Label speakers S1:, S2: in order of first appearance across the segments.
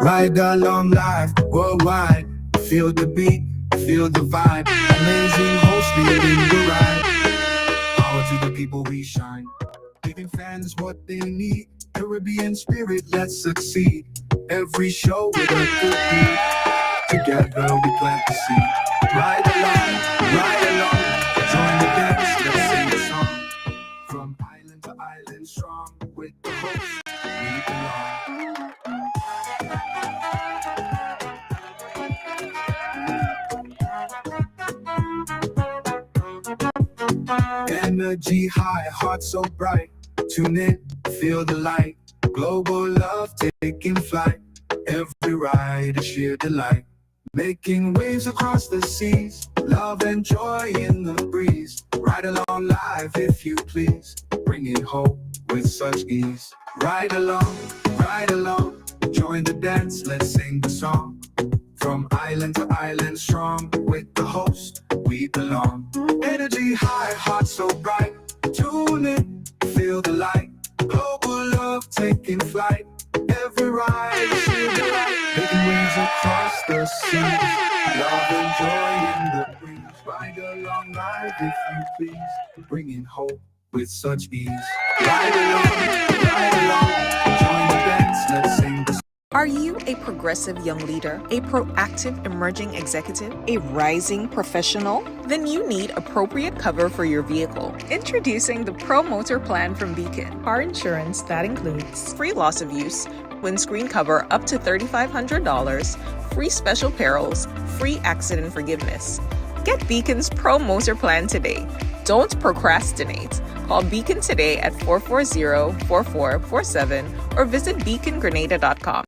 S1: Ride along live, worldwide. Feel the beat, feel the vibe. Amazing host leading the ride. Power to the people we shine. Giving fans what they need. Caribbean spirit, let's succeed. Every show with a good beat. Together we plant the seed. Ride along, join the dance, let's sing the song. From island to island, strong with the host, we belong. Energy high, heart so bright. Tune in, feel the light. Global love taking flight. Every ride a sheer delight. Making waves across the seas. Love and joy in the breeze. Ride along live if you please. Bringing hope with such ease. Ride along, join the dance, let's sing the song. From island to island, strong with the host, we belong. Energy high, heart so bright. Tune in, feel the light. Global love taking flight. Every ride is sheer delight. Making waves across the seas. Love and joy in the breeze. Ride along live if you please. Bringing hope with such ease. Ride along, join the dance, let's sing the song.
S2: Are you a progressive young leader, a proactive emerging executive, a rising professional? Then you need appropriate cover for your vehicle. Introducing the Pro Motor Plan from Beacon. Car insurance that includes free loss of use, windscreen cover up to $3,500, free special perils, free accident forgiveness. Get Beacon's Pro Motor Plan today. Don't procrastinate. Call Beacon today at 440-4447 or visit beacongrenada.com.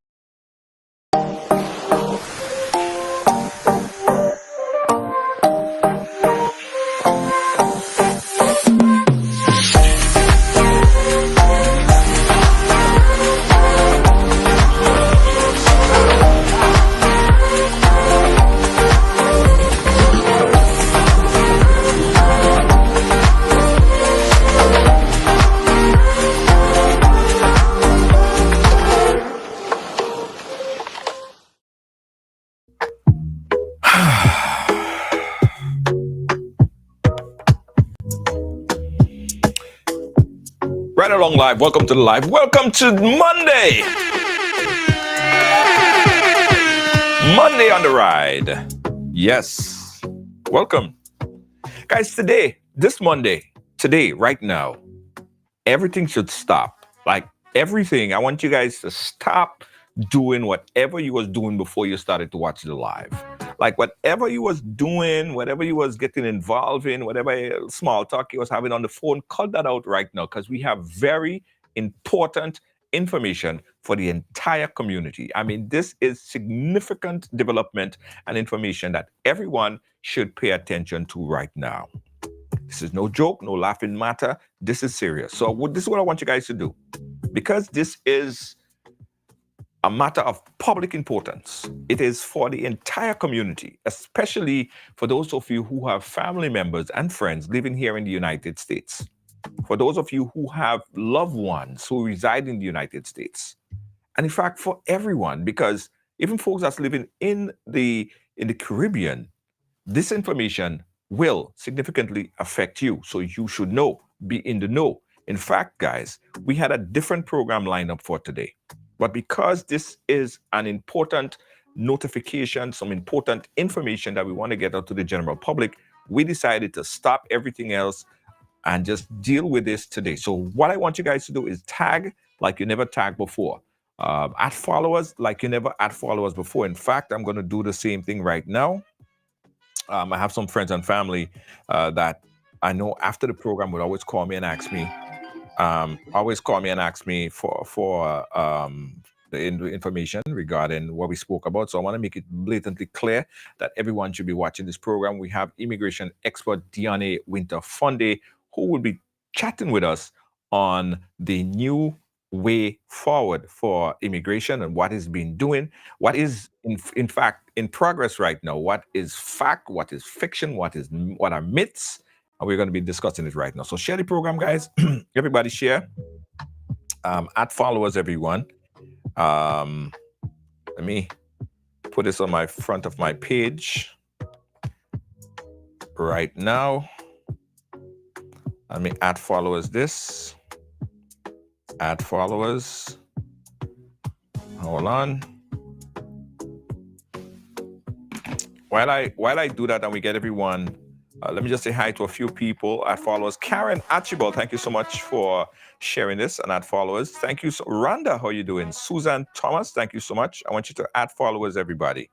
S3: Right along live. Welcome to the live. Welcome to Monday. Monday on the ride. Yes. Welcome. Guys, this Monday, right now, everything should stop. Like everything. I want you guys to stop doing whatever you was doing before you started to watch the live. Like whatever you was doing, whatever you was getting involved in, whatever small talk you was having on the phone, cut that out right now because we have very important information for the entire community. I mean, this is significant development and information that everyone should pay attention to right now. This is no joke, no laughing matter. This is serious. So this is what I want you guys to do. Because this is a matter of public importance. It is for the entire community, especially for those of you who have family members and friends living here in the United States. For those of you who have loved ones who reside in the United States. And in fact, for everyone, because even folks that's living in the Caribbean, this information will significantly affect you. So you should know, be in the know. In fact, guys, we had a different program lined up for today. But because this is an important notification, some important information that we want to get out to the general public, we decided to stop everything else and just deal with this today. So what I want you guys to do is tag like you never tagged before. Add followers like you never add followers before. In fact, I'm going to do the same thing right now. I have some friends and family that I know after the program would always call me and ask me, for the information regarding what we spoke about. So I want to make it blatantly clear that everyone should be watching this program. We have immigration expert Diane Winter-Funde, who will be chatting with us on the new way forward for immigration and what is being doing, what is in fact in progress right now, what is fact, what is fiction, what are myths. And we're going to be discussing it right now. So share the program, guys. Everybody share. Add followers, everyone. Let me put this on my front of my page right now. Let me add followers this. Add followers. Hold on. While I do that and we get everyone, let me just say hi to a few people. Add followers. Karen Archibald, thank you so much for sharing this and add followers. Thank you. Rhonda, how you doing? Susan Thomas, thank you so much. I want you to add followers, everybody.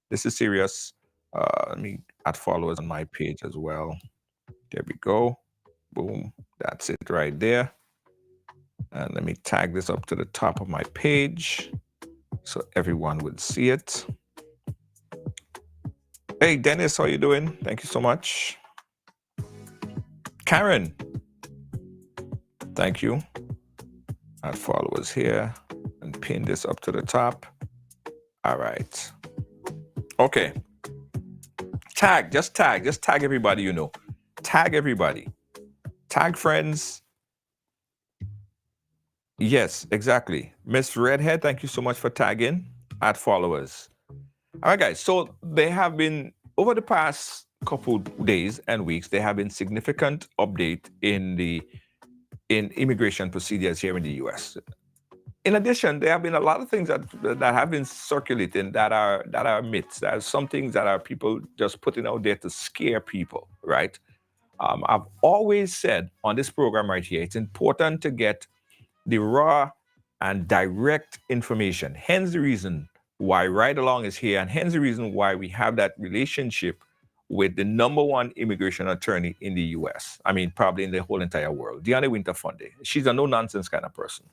S3: This is serious. Let me add followers on my page as well. There we go. Boom. That's it right there. And let me tag this up to the top of my page so everyone would see it. Hey, Dennis, how you doing? Thank you so much. Karen, thank you. Add followers here and pin this up to the top. All right. Okay. Just tag everybody you know. Tag everybody. Tag friends. Yes, exactly. Miss Redhead, thank you so much for tagging. Add followers. All right, guys. So there have been, over the past couple days and weeks, there have been significant update in immigration procedures here in the U.S. In addition, there have been a lot of things that have been circulating that are myths. There are some things that are people just putting out there to scare people, right? I've always said on this program right here, it's important to get the raw and direct information. Hence the reason why Ride Along is here, and hence the reason why we have that relationship with the number one immigration attorney in the US. I mean, probably in the whole entire world, Deanna Winterfunde. She's a no-nonsense kind of person.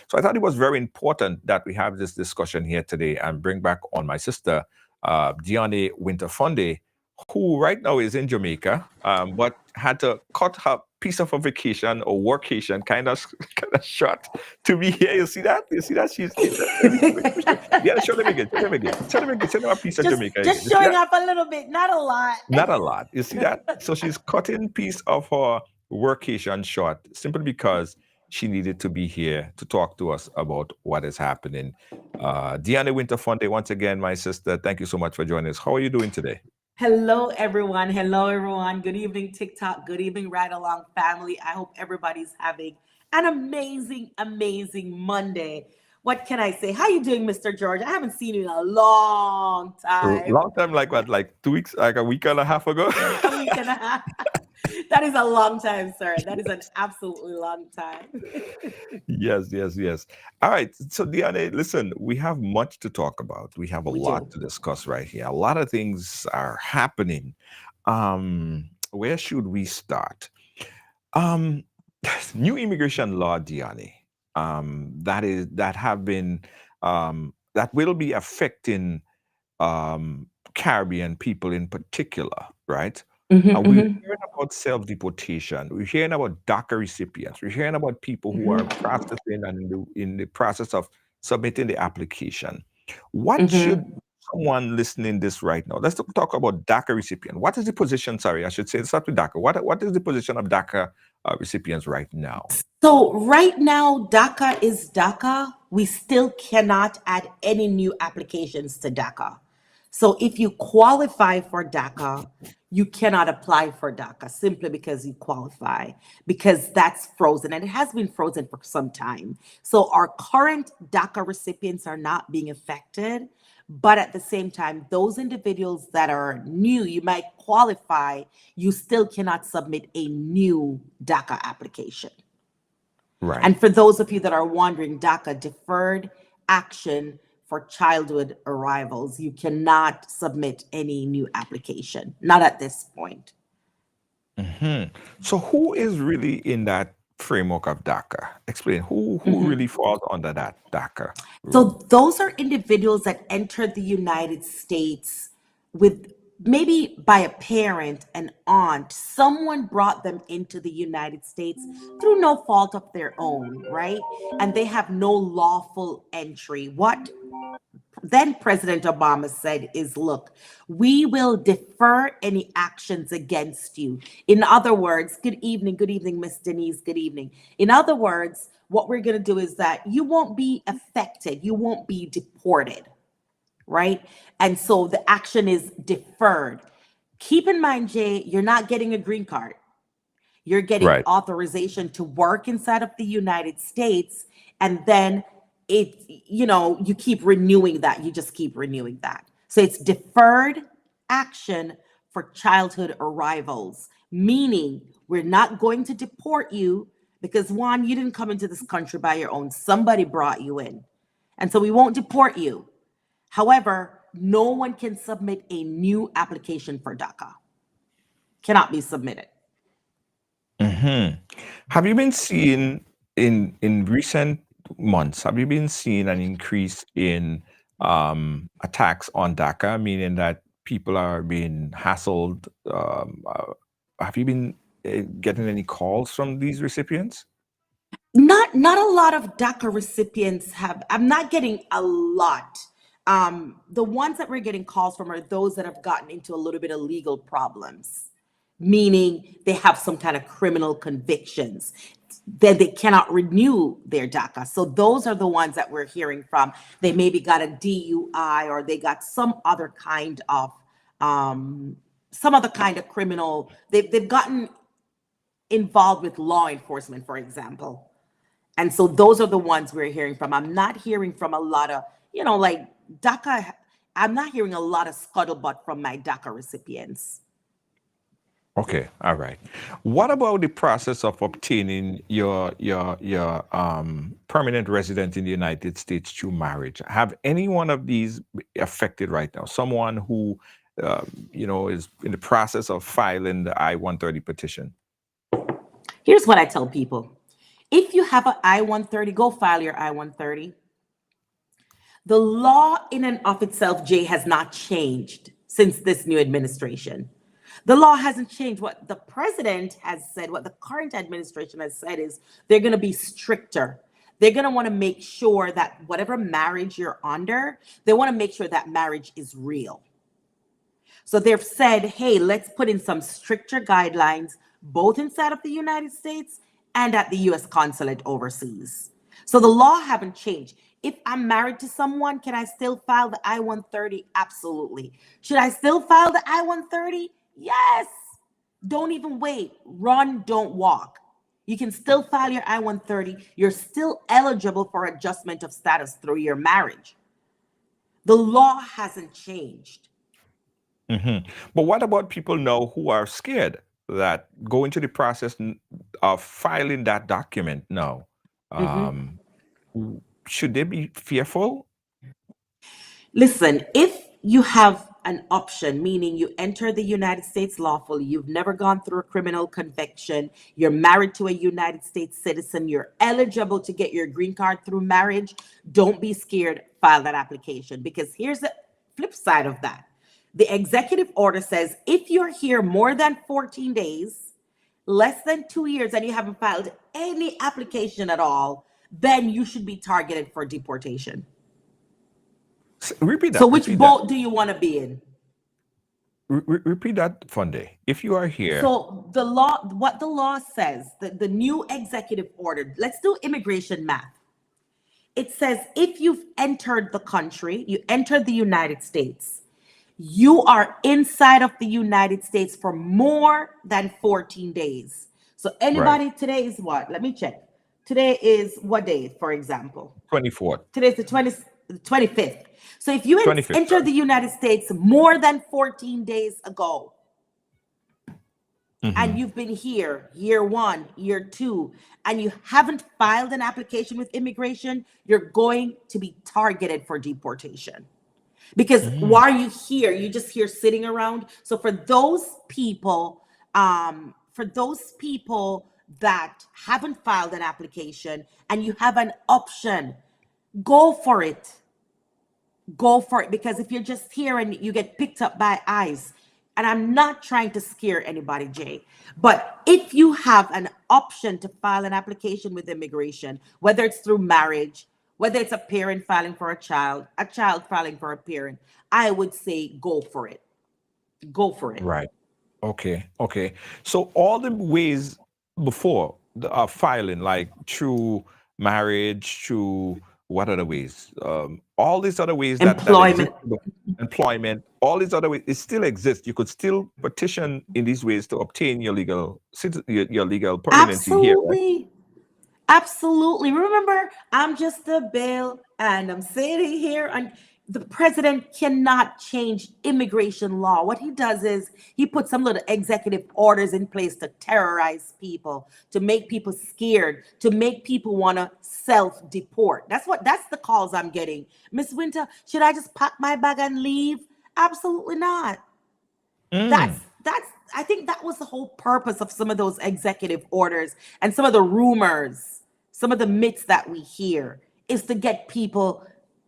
S3: So I thought it was very important that we have this discussion here today and bring back on my sister, Deanna Winterfunde, who right now is in Jamaica, but had to cut her piece of a vacation or workation kind of short to be here. You see that? She's yeah. Show them again. Show them a piece of Jamaica.
S4: Just showing up a little bit, not a lot.
S3: Not a lot. You see that? So she's cutting piece of her workation short simply because she needed to be here to talk to us about what is happening. Deanna Winterfunde, once again, my sister, thank you so much for joining us. How are you doing today?
S4: Hello, everyone. Good evening, TikTok. Good evening, Ride Along family. I hope everybody's having an amazing, amazing Monday. What can I say? How you doing, Mr. George? I haven't seen you in a long time.
S3: Long time, like what? Like 2 weeks, like a week and a half ago?
S4: A week and a half. That is a long time, sir. That is an absolutely long time.
S3: Yes. All right. So, Deanna, listen, we have much to talk about. We have a lot to discuss right here. A lot of things are happening. Where should we start? New immigration law, Deanna, that will be affecting Caribbean people in particular, right? And we're hearing about self-deportation. We're hearing about DACA recipients. We're hearing about people who are processing and in the process of submitting the application. What should someone listening this right now? Let's talk about DACA recipient. What is the position? Sorry, I should say start with DACA. What is the position of DACA recipients right now?
S4: So right now, DACA is DACA. We still cannot add any new applications to DACA. So if you qualify for DACA, you cannot apply for DACA simply because you qualify, because that's frozen and it has been frozen for some time. So our current DACA recipients are not being affected, but at the same time, those individuals that are new, you might qualify, you still cannot submit a new DACA application.
S3: Right.
S4: And for those of you that are wondering, DACA, Deferred Action for Childhood Arrivals, you cannot submit any new application, not at this point.
S3: So who is really in that framework of DACA? Explain who really falls under that DACA.
S4: So those are individuals that entered the United States with maybe by a parent, an aunt, someone brought them into the United States through no fault of their own, right? And they have no lawful entry. What then President Obama said is, look, we will defer any actions against you. In other words, good evening, Miss Denise, good evening. In other words, what we're going to do is that you won't be affected. You won't be deported. right? And so the action is deferred. Keep in mind, Jay, you're not getting a green card. You're getting
S3: Right.
S4: authorization to work inside of the United States, and then you keep renewing that. You just keep renewing that. So it's deferred action for childhood arrivals, meaning we're not going to deport you because one, you didn't come into this country by your own, somebody brought you in. And so we won't deport you. However, no one can submit a new application for DACA. Cannot be submitted.
S3: Hmm. Have you been seeing in recent months, have you been seeing an increase in attacks on DACA, meaning that people are being hassled? Have you been getting any calls from these recipients?
S4: Not a lot of DACA recipients have. I'm not getting a lot. The ones that we're getting calls from are those that have gotten into a little bit of legal problems, meaning they have some kind of criminal convictions that they cannot renew their DACA. So those are the ones that we're hearing from. They maybe got a DUI or they got some other kind of criminal. They've gotten involved with law enforcement, for example. And so those are the ones we're hearing from. I'm not hearing from a lot of, like DACA. I'm not hearing a lot of scuttlebutt from my DACA recipients.
S3: Okay, all right. What about the process of obtaining your permanent resident in the United States through marriage? Have any one of these affected right now? Someone who is in the process of filing the I-130 petition.
S4: Here's what I tell people. If you have an I-130, go file your I-130. The law in and of itself, Jay, has not changed since this new administration. The law hasn't changed. What the president has said, what the current administration has said is they're going to be stricter. They're going to want to make sure that whatever marriage you're under, they want to make sure that marriage is real. So they've said, hey, let's put in some stricter guidelines, both inside of the United States and at the US consulate overseas. So the law haven't changed. If I'm married to someone, can I still file the I-130? Absolutely. Should I still file the I-130? Yes. Don't even wait. Run, don't walk. You can still file your I-130. You're still eligible for adjustment of status through your marriage. The law hasn't changed.
S3: But what about people now who are scared that go into the process of filing that document now?
S4: Mhm.
S3: Um, should they be fearful?
S4: Listen, if you have an option, meaning you enter the United States lawfully, you've never gone through a criminal conviction, you're married to a United States citizen, you're eligible to get your green card through marriage, don't be scared, file that application. Because here's the flip side of that. The executive order says if you're here more than 14 days, less than 2 years, and you haven't filed any application at all, then you should be targeted for deportation.
S3: Repeat
S4: So
S3: that.
S4: which
S3: Repeat that.
S4: boat do you want to be in?
S3: Repeat that, Funde. If you are here,
S4: So the law, what the law says, the new executive order, let's do immigration math. It says if you've entered the country, you entered the United States, you are inside of the United States for more than 14 days. So
S3: right?
S4: anybody, today is what? Let me check. Today is what day, for example?
S3: 24th,
S4: Today's the 25th. So if you
S3: 25th.
S4: entered
S3: Sorry.
S4: the United States more than 14 days ago, and
S3: Hmm.
S4: you've been here year one, year two, and you haven't filed an application with immigration, you're going to be targeted for deportation. Because
S3: Hmm.
S4: why are you here? You just here sitting around. So for those people that haven't filed an application and you have an option, go for it. Go for it, because if you're just here and you get picked up by ICE, and I'm not trying to scare anybody, Jay, but if you have an option to file an application with immigration, whether it's through marriage, whether it's a parent filing for a child filing for a parent, I would say go for it. Go for it.
S3: Right. Okay. Okay. So all the ways before the filing, like through marriage, through what other ways? All these other ways that exist,
S4: Employment.
S3: employment, all these other ways, it still exists. You could still petition in these ways to obtain your legal your legal permanency here, right?
S4: Absolutely. Absolutely. Remember, I'm just a bill and I'm sitting here, and the president cannot change immigration law. What he does is he puts some little executive orders in place to terrorize people, to make people scared, to make people want to self-deport. That's the calls I'm getting. Miss Winter, should I just pack my bag and leave? Absolutely not.
S3: Mm,
S4: That's I think that was the whole purpose of some of those executive orders and some of the rumors, some of the myths that we hear, is to get people,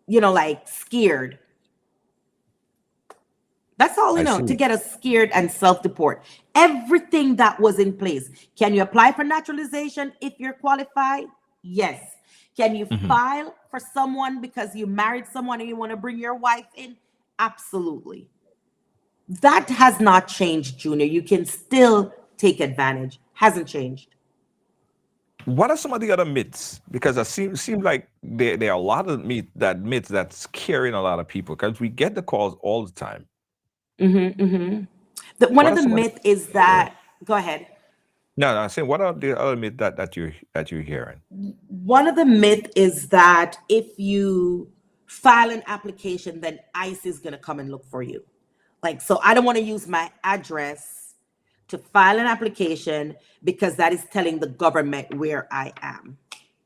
S4: like scared. That's all,
S3: I
S4: to
S3: see.
S4: get us scared and self-deport. Everything that was in place. Can you apply for naturalization if you're qualified? Yes. Can you
S3: Mhm.
S4: file for someone because you married someone and you want to bring your wife in? Absolutely. That has not changed, Junior. You can still take advantage. Hasn't changed.
S3: What are some of the other myths? Because it seems like there are a lot of myths that's scaring a lot of people. Because we get the calls all the time.
S4: One
S3: What
S4: of
S3: are
S4: the
S3: some of
S4: myth is
S3: the
S4: that, go ahead.
S3: no, no, I'm saying what are the other myths that you're hearing?
S4: One of the myth is that if you file an application, then ICE is going to come and look for you. Like, so I don't want to use my address to file an application because that is telling the government where I am.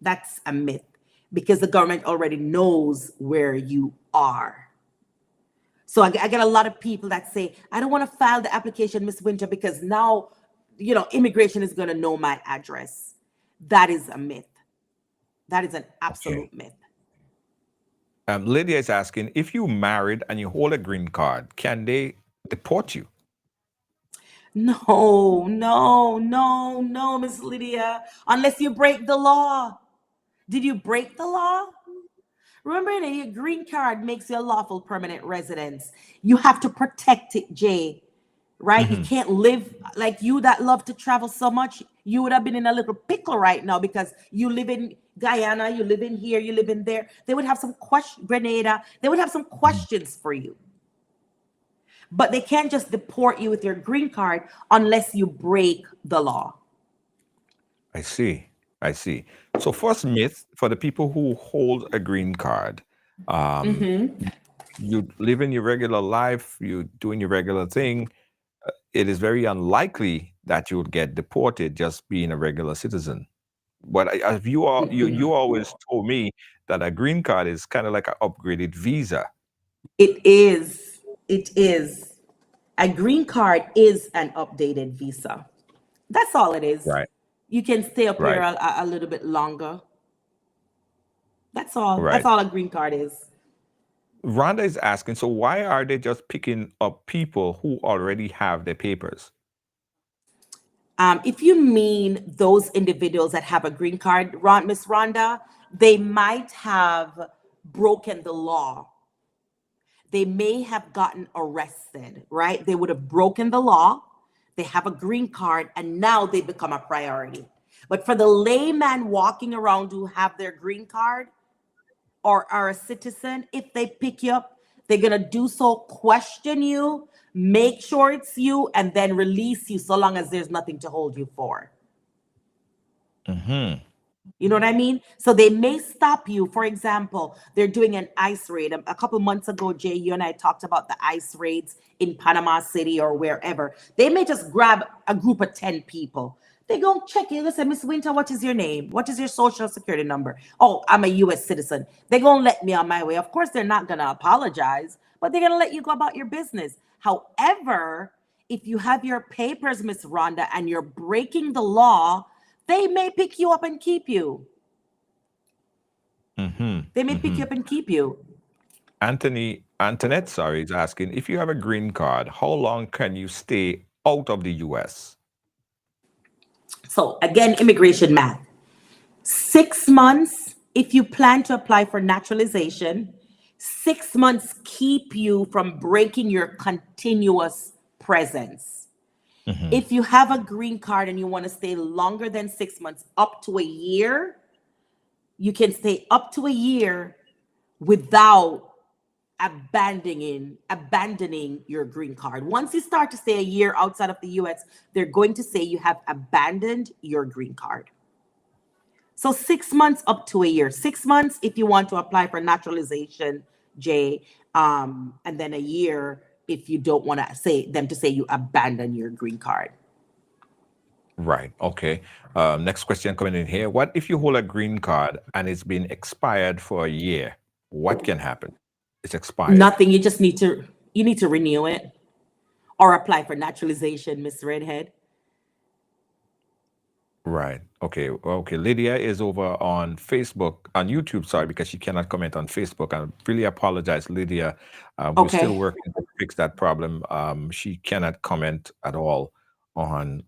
S4: That's a myth because the government already knows where you are. So I get a lot of people that say, I don't want to file the application, Miss Winter, because now, immigration is going to know my address. That is a myth. That is an
S3: Okay.
S4: absolute myth.
S3: Lydia is asking if you married and you hold a green card, can they deport you?
S4: No, no, no, no, Miss Lydia, unless you break the law. Did you break the law? Remember that your green card makes you a lawful permanent residence. You have to protect it, Jay. Right? You
S3: Hmm.
S4: can't live like you that love to travel so much. You would have been in a little pickle right now because you live in Guyana, you live in here, you live in there. They would have some Grenada. They would have some questions for you. But they can't just deport you with your green card unless you break the law.
S3: I see. I see. So first myth for the people who hold a green card, um, you living your regular life, you doing your regular thing. It is very unlikely that you would get deported just being a regular citizen. But as you always told me that a green card is kind of like an upgraded visa,
S4: It is. It is. A green card is an updated visa. That's all it is.
S3: right?
S4: You can stay up here
S3: Right.
S4: a little bit longer. That's all. That's
S3: Right.
S4: all a green card is.
S3: Rhonda is asking, so why are they just picking up people who already have their papers?
S4: If you mean those individuals that have a green card, Miss Rhonda, they might have broken the law. They may have gotten arrested, right? They would have broken the law. They have a green card, and now they become a priority. But for the layman walking around who have their green card, or are a citizen, if they pick you up, they're going to do so, question you, make sure it's you, and then release you so long as there's nothing to hold you for.
S3: Hmm.
S4: You know what I mean? So they may stop you. For example, they're doing an ICE raid. A couple months ago, Jay, you and I talked about the ICE raids in Panama City or wherever. They may just grab a group of 10 people. They go check you. They say, Miss Winter, what is your name? What is your social security number? Oh, I'm a US citizen. They're going to let me on my way. Of course, they're not going to apologize, but they're going to let you go about your business. However, if you have your papers, Miss Rhonda, and you're breaking the law, they may pick you up and keep you.
S3: Hmm.
S4: They may pick
S3: Hmm.
S4: you up and keep you.
S3: Antoinette, sorry, is asking if you have a green card, how long can you stay out of the US?
S4: So again, immigration math. 6 months if you plan to apply for naturalization. 6 months keep you from breaking your continuous presence.
S3: Hmm.
S4: If you have a green card and you want to stay longer than 6 months, up to a year, You can stay up to a year without abandoning your green card. Once you start to stay a year outside of the US, they're going to say you have abandoned your green card. So 6 months up to a year. 6 months if you want to apply for naturalization, Jay, and then a year if you don't want to say you abandon your green card.
S3: Right. Okay. Next question coming in here. What if you hold a green card and it's been expired for a year? What can happen? It's expired.
S4: Nothing. You need to renew it or apply for naturalization, Miss Redhead.
S3: Right. Okay. Okay. Lydia is over on Facebook, on YouTube, sorry, because she cannot comment on Facebook. I really apologize, Lydia. We're still
S4: Okay.
S3: working to fix that problem. She cannot comment at all on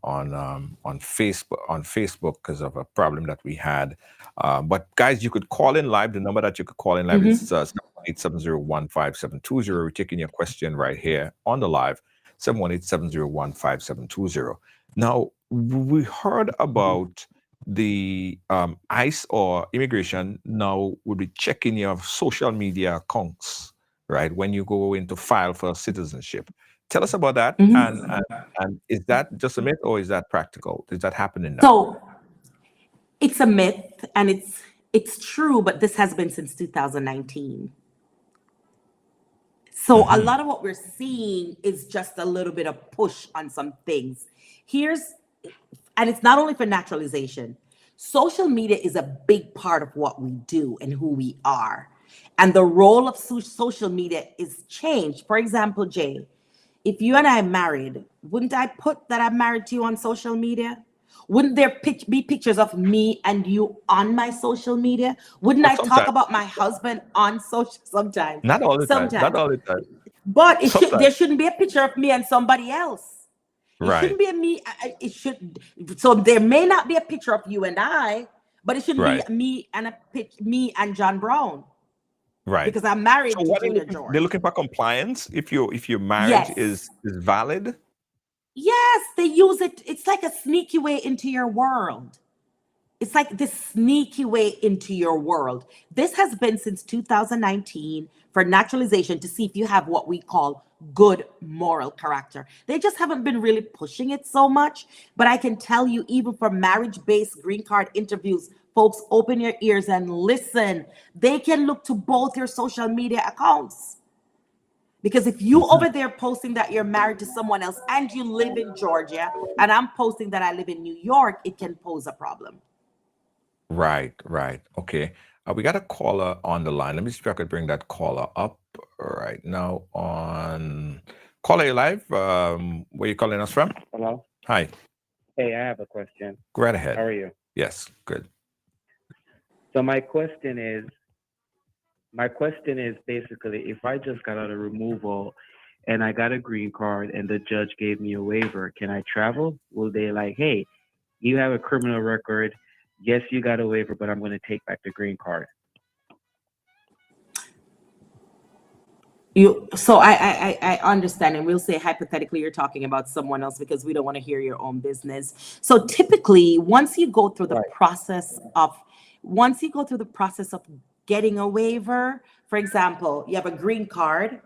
S3: Facebook because of a problem that we had. But guys, you could call in live. The number that you could call in live is
S4: Mm-hmm.
S3: 718-701-5720. We're taking your question right here on the live. 718-701-5720. Now, we heard about the ICE or immigration now would be checking your social media accounts, right? When you go in to file for citizenship. Tell us about that. And is that just a myth or is that practical? Is that happening now?
S4: So it's a myth and it's true, but this has been since 2019. So a
S3: Hmm.
S4: lot of what we're seeing is just a little bit of push on some things. Here's and it's not only for naturalization. Social media is a big part of what we do and who we are. And the role of social media is changed. For example, Jay, if you and I married, wouldn't I put that I'm married to you on social media? Wouldn't there be pictures of me and you on my social media? Wouldn't
S3: Well,
S4: I talk
S3: sometimes,
S4: about my husband on social sometimes?
S3: not all the time, not
S4: Sometimes.
S3: all the time.
S4: But
S3: Sometimes,
S4: there shouldn't be a picture of me and somebody else. It
S3: right,
S4: shouldn't be a me. It should. So there may not be a picture of you and I, but it shouldn't be
S3: right,
S4: me and John Brown
S3: right.
S4: because I'm
S3: So
S4: married to
S3: what
S4: Junior
S3: they're
S4: George.
S3: looking for compliance if your marriage
S4: Yes.
S3: is valid.
S4: Yes, they use it. It's like a sneaky way into your world. It's like this sneaky way into your world. This has been since 2019 for naturalization to see if you have what we call good moral character. They just haven't been really pushing it so much. But I can tell you, even for marriage based green card interviews, folks, open your ears and listen. They can look to both your social media accounts. Because if you
S3: Mhm.
S4: over there posting that you're married to someone else and you live in Georgia, and I'm posting that I live in New York, it can pose a problem.
S3: Right, right. Okay. We got a caller on the line. Let me see if I could bring that caller up right now on caller you live. Where you calling us from?
S5: Hello.
S3: Hi.
S5: Hey, I have a question.
S3: Go right
S5: How
S3: ahead.
S5: are you?
S3: Yes, good.
S5: So my question is basically, if I just got out of removal and I got a green card and the judge gave me a waiver, can I travel? Will they like, hey, you have a criminal record. Yes, you got a waiver, but I'm going to take back the green card.
S4: So I understand, and we'll say hypothetically you're talking about someone else because we don't want to hear your own business. So typically,
S5: Right.
S4: once you go through the process of getting a waiver, for example, you have a green card,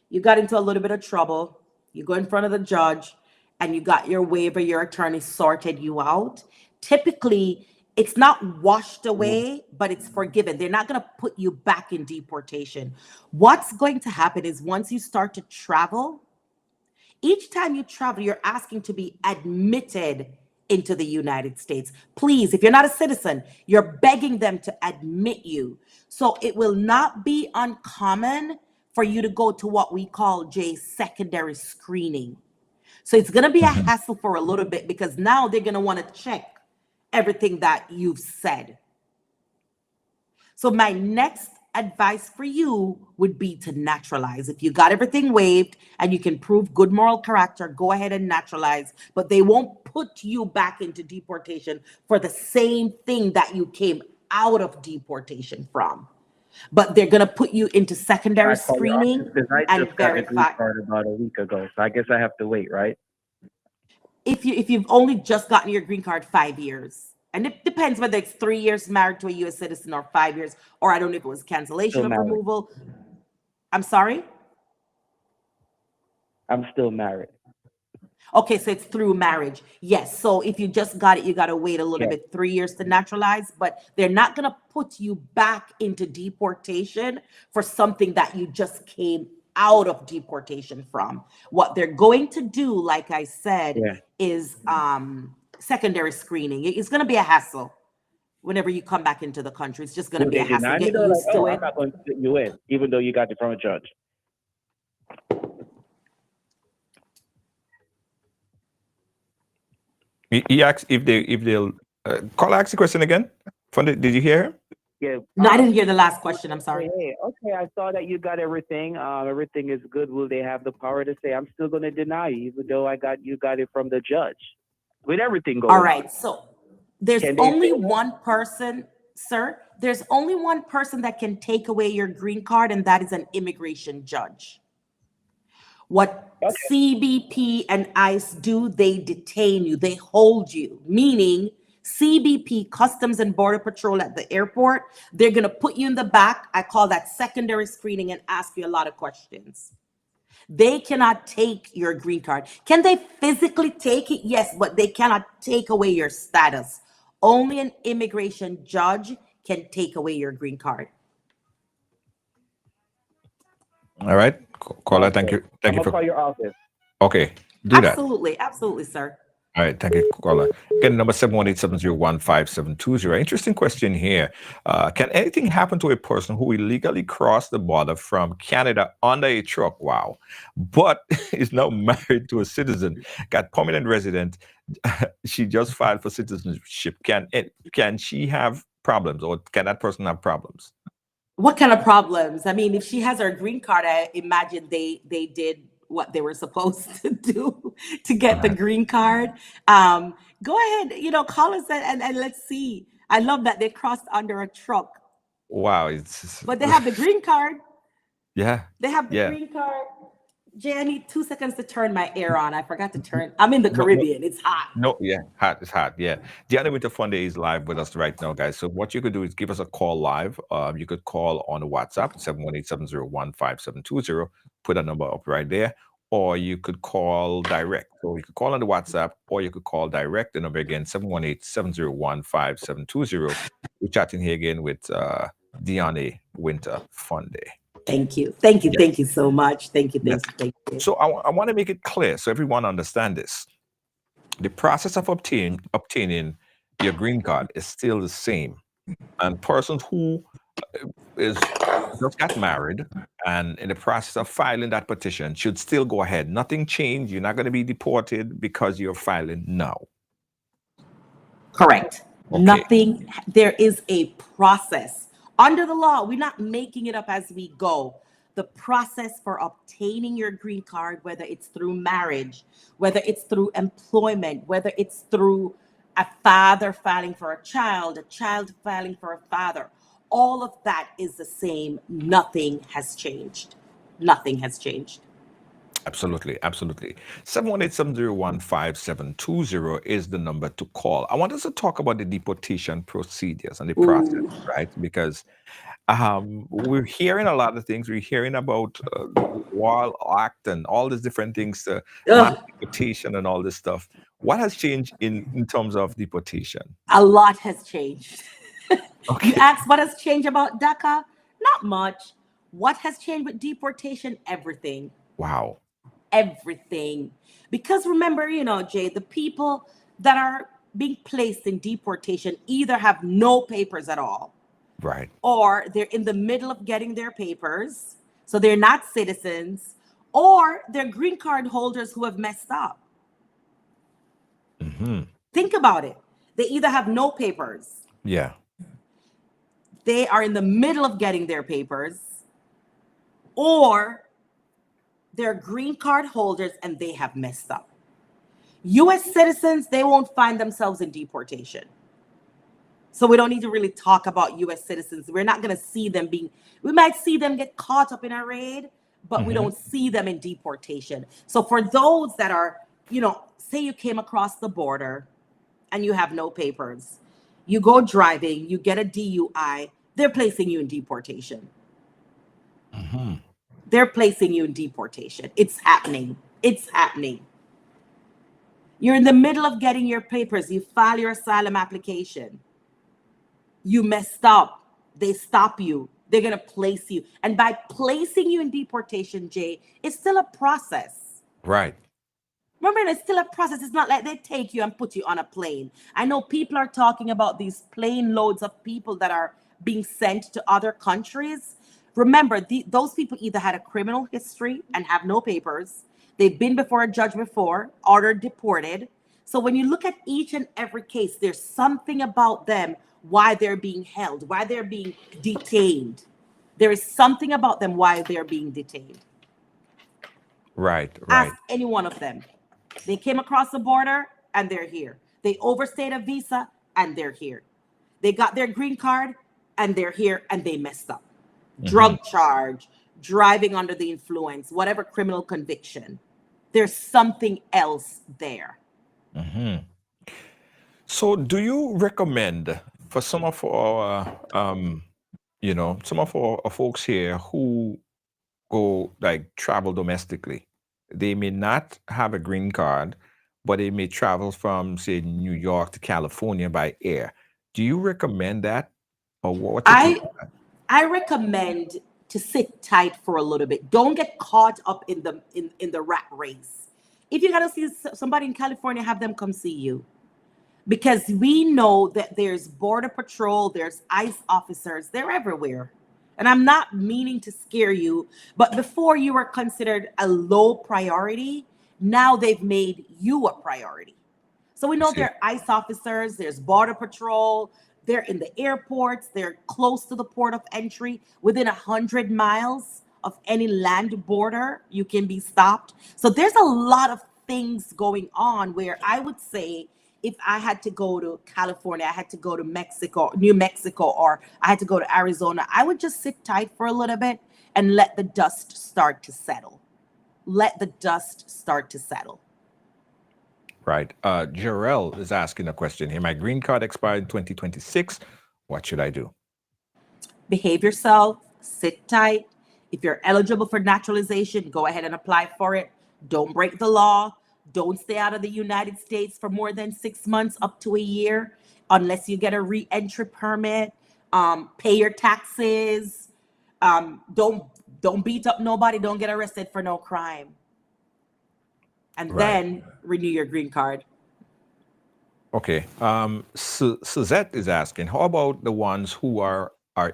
S4: you got into a little bit of trouble, you go in front of the judge, and you got your waiver, your attorney sorted you out. Typically, it's not washed
S5: Mhm.
S4: away, but it's forgiven. They're not going to put you back in deportation. What's going to happen is once you start to travel, each time you travel, you're asking to be admitted into the United States. Please, if you're not a citizen, you're begging them to admit you. So it will not be uncommon for you to go to what we call secondary screening. So it's going to be a
S3: Mhm.
S4: hassle for a little bit because now they're going to want to check everything that you've said. So my next advice for you would be to naturalize. If you got everything waived and you can prove good moral character, go ahead and naturalize, but they won't put you back into deportation for the same thing that you came out of deportation from. But they're going to put you into secondary
S5: I call your office
S4: screening
S5: because I
S4: and
S5: just got a green
S4: verify.
S5: card about a week ago. So I guess I have to wait, right?
S4: If you've only just gotten your green card 5 years, And it depends whether it's 3 years married to a U.S. citizen or 5 years, or I don't know if it was cancellation
S5: Still
S4: of
S5: married.
S4: removal. I'm sorry?
S5: I'm still married.
S4: Okay, so it's through marriage. Yes. So if you just got it, you got to wait a little
S5: Yeah.
S4: bit, 3 years to naturalize, but they're not going to put you back into deportation for something that you just came out of deportation from. What they're going to do, like I said,
S5: Yeah.
S4: is secondary screening. It's going to be a hassle whenever you come back into the country. It's just going to
S5: Will
S4: be a
S5: they
S4: hassle.
S5: deny me
S4: Get
S5: though? Like,
S4: used to
S5: I'm
S4: it.
S5: not going to put you in, even though you got it from a judge.
S3: He asked if they'll call. Ask the question again. Did you hear him?
S5: Yeah.
S4: No, I didn't hear the last question. I'm sorry.
S5: Hey, okay, I saw that you got everything. Everything is good. Will they have the power to say, I'm still going to deny you, even though you got it from the judge? With everything going
S4: All
S5: on.
S4: right. So there's
S5: Can they
S4: only
S5: say that?
S4: one person, sir. There's only one person that can take away your green card, and that is an immigration judge. What
S5: Okay.
S4: CBP and ICE do, they detain you, they hold you, meaning CBP, Customs and Border Patrol at the airport, they're going to put you in the back. I call that secondary screening and ask you a lot of questions. They cannot take your green card. Can they physically take it? Yes, but they cannot take away your status. Only an immigration judge can take away your green card.
S3: All right, caller. Thank
S5: Okay.
S3: you. Thank
S5: I'm
S3: you
S5: going to
S3: for.
S5: call your office.
S3: Okay, do that.
S4: Absolutely, absolutely, sir.
S3: All right, thank you, caller. Again, number 718-701-5720. Interesting question here. Can anything happen to a person who illegally crossed the border from Canada under a truck? Wow. But is now married to a citizen, got permanent resident. She just filed for citizenship. Can she have problems, or can that person have problems?
S4: What kind of problems? I mean, if she has her green card, I imagine they did what they were supposed to do to get the
S3: Right.
S4: green card. Go ahead, call us and let's see. I love that they crossed under a truck,
S3: Wow, it's
S4: but they have the green card.
S3: yeah,
S4: They have the
S3: yeah.
S4: green card. Jay, I need 2 seconds to turn my air on. I forgot to turn. I'm in the
S3: No, no,
S4: Caribbean. It's hot.
S3: no, yeah, hot. It's hot. Yeah, Gianna Winter Fun Day is live with us right now, guys. So what you could do is give us a call live. You could call on WhatsApp 718-701-5720. Put a number up right there, or you could call direct. So you could call on the WhatsApp, or you could call direct. The number again 718-701-5720. We're chatting here again with Deanna Winter Fun Day.
S4: Thank you. Thank you.
S3: Yes,
S4: Thank you so much. Thank you.
S3: yes.
S4: Thank you. Thank you.
S3: So I want to make it clear so everyone understand this. The process of obtaining your green card is still the same, and persons who is just got married and in the process of filing that petition should still go ahead. Nothing changed. You're not going to be deported because you're filing now.
S4: Correct.
S3: Okay.
S4: Nothing, there is a process. Under the law, we're not making it up as we go. The process for obtaining your green card, whether it's through marriage, whether it's through employment, whether it's through a father filing for a child filing for a father, all of that is the same. Nothing has changed. Nothing has changed.
S3: Absolutely, absolutely. 718-701-5720 is the number to call. I want us to talk about the deportation procedures and the process,
S4: Ooh.
S3: right? Because we're hearing a lot of things. We're hearing about the Wall Act and all these different things, mass
S4: Ugh,
S3: deportation and all this stuff. What has changed in terms of deportation?
S4: a lot has changed. You
S3: Okay.
S4: asked what has changed about DACA? Not much. What has changed with deportation? Everything.
S3: Wow.
S4: Everything. Because remember, Jay, the people that are being placed in deportation either have no papers at all,
S3: Right.
S4: or they're in the middle of getting their papers, so they're not citizens, or they're green card holders who have messed up.
S3: Hmm.
S4: Think about it. They either have no papers,
S3: Yeah.
S4: they are in the middle of getting their papers, or they're green card holders and they have messed up. US citizens, they won't find themselves in deportation. So we don't need to really talk about US citizens. We're not going to see them we might see them get caught up in a raid, but we
S3: Hmm.
S4: don't see them in deportation. So for those that are, say you came across the border and you have no papers, You go driving, you get a DUI, they're placing you in deportation.
S3: Hmm.
S4: They're placing you in deportation. It's happening. It's happening. You're in the middle of getting your papers. You file your asylum application. You messed up. They stop you. They're going to place you. And by placing you in deportation, Jay, it's still a process.
S3: Right.
S4: Remember, it's still a process. It's not like they take you and put you on a plane. I know people are talking about these plane loads of people that are being sent to other countries. Remember, those people either had a criminal history and have no papers, they've been before a judge before, ordered deported. So when you look at each and every case, there's something about them why they're being held, why they're being detained. There is something about them why they're being detained.
S3: Right.
S4: Ask
S3: Right.
S4: any one of them. They came across the border and they're here. They overstayed a visa and they're here. They got their green card and they're here and they messed up.
S3: Hmm.
S4: Drug charge, driving under the influence, whatever criminal conviction. There's something else there.
S3: Hmm. So, do you recommend for some of our, some of our folks here who go like travel domestically, they may not have a green card, but they may travel from, say, New York to California by air. Do you recommend that, or what's your take
S4: I
S3: on that?
S4: I recommend to sit tight for a little bit. Don't get caught up in the rat race. If you gotta see somebody in California, have them come see you. Because we know that there's border patrol, there's ICE officers, they're everywhere. And I'm not meaning to scare you, but before you were considered a low priority, now they've made you a priority. So we
S3: I
S4: know
S3: see.
S4: there are ICE officers, there's border patrol, they're in the airports, they're close to the port of entry, within 100 miles of any land border, you can be stopped. So there's a lot of things going on where I would say if I had to go to California, I had to go to Mexico, New Mexico, or I had to go to Arizona, I would just sit tight for a little bit and let the dust start to settle. Let the dust start to settle.
S3: Right. Jarrell is asking a question here. My green card expired in 2026. What should I do?
S4: Behave yourself, sit tight. If you're eligible for naturalization, go ahead and apply for it. Don't break the law. Don't stay out of the United States for more than 6 months up to a year unless you get a re-entry permit. Pay your taxes. Don't beat up nobody. Don't get arrested for no crime. And
S3: Right.
S4: then renew your green card.
S3: Okay. Suzette is asking, how about the ones who are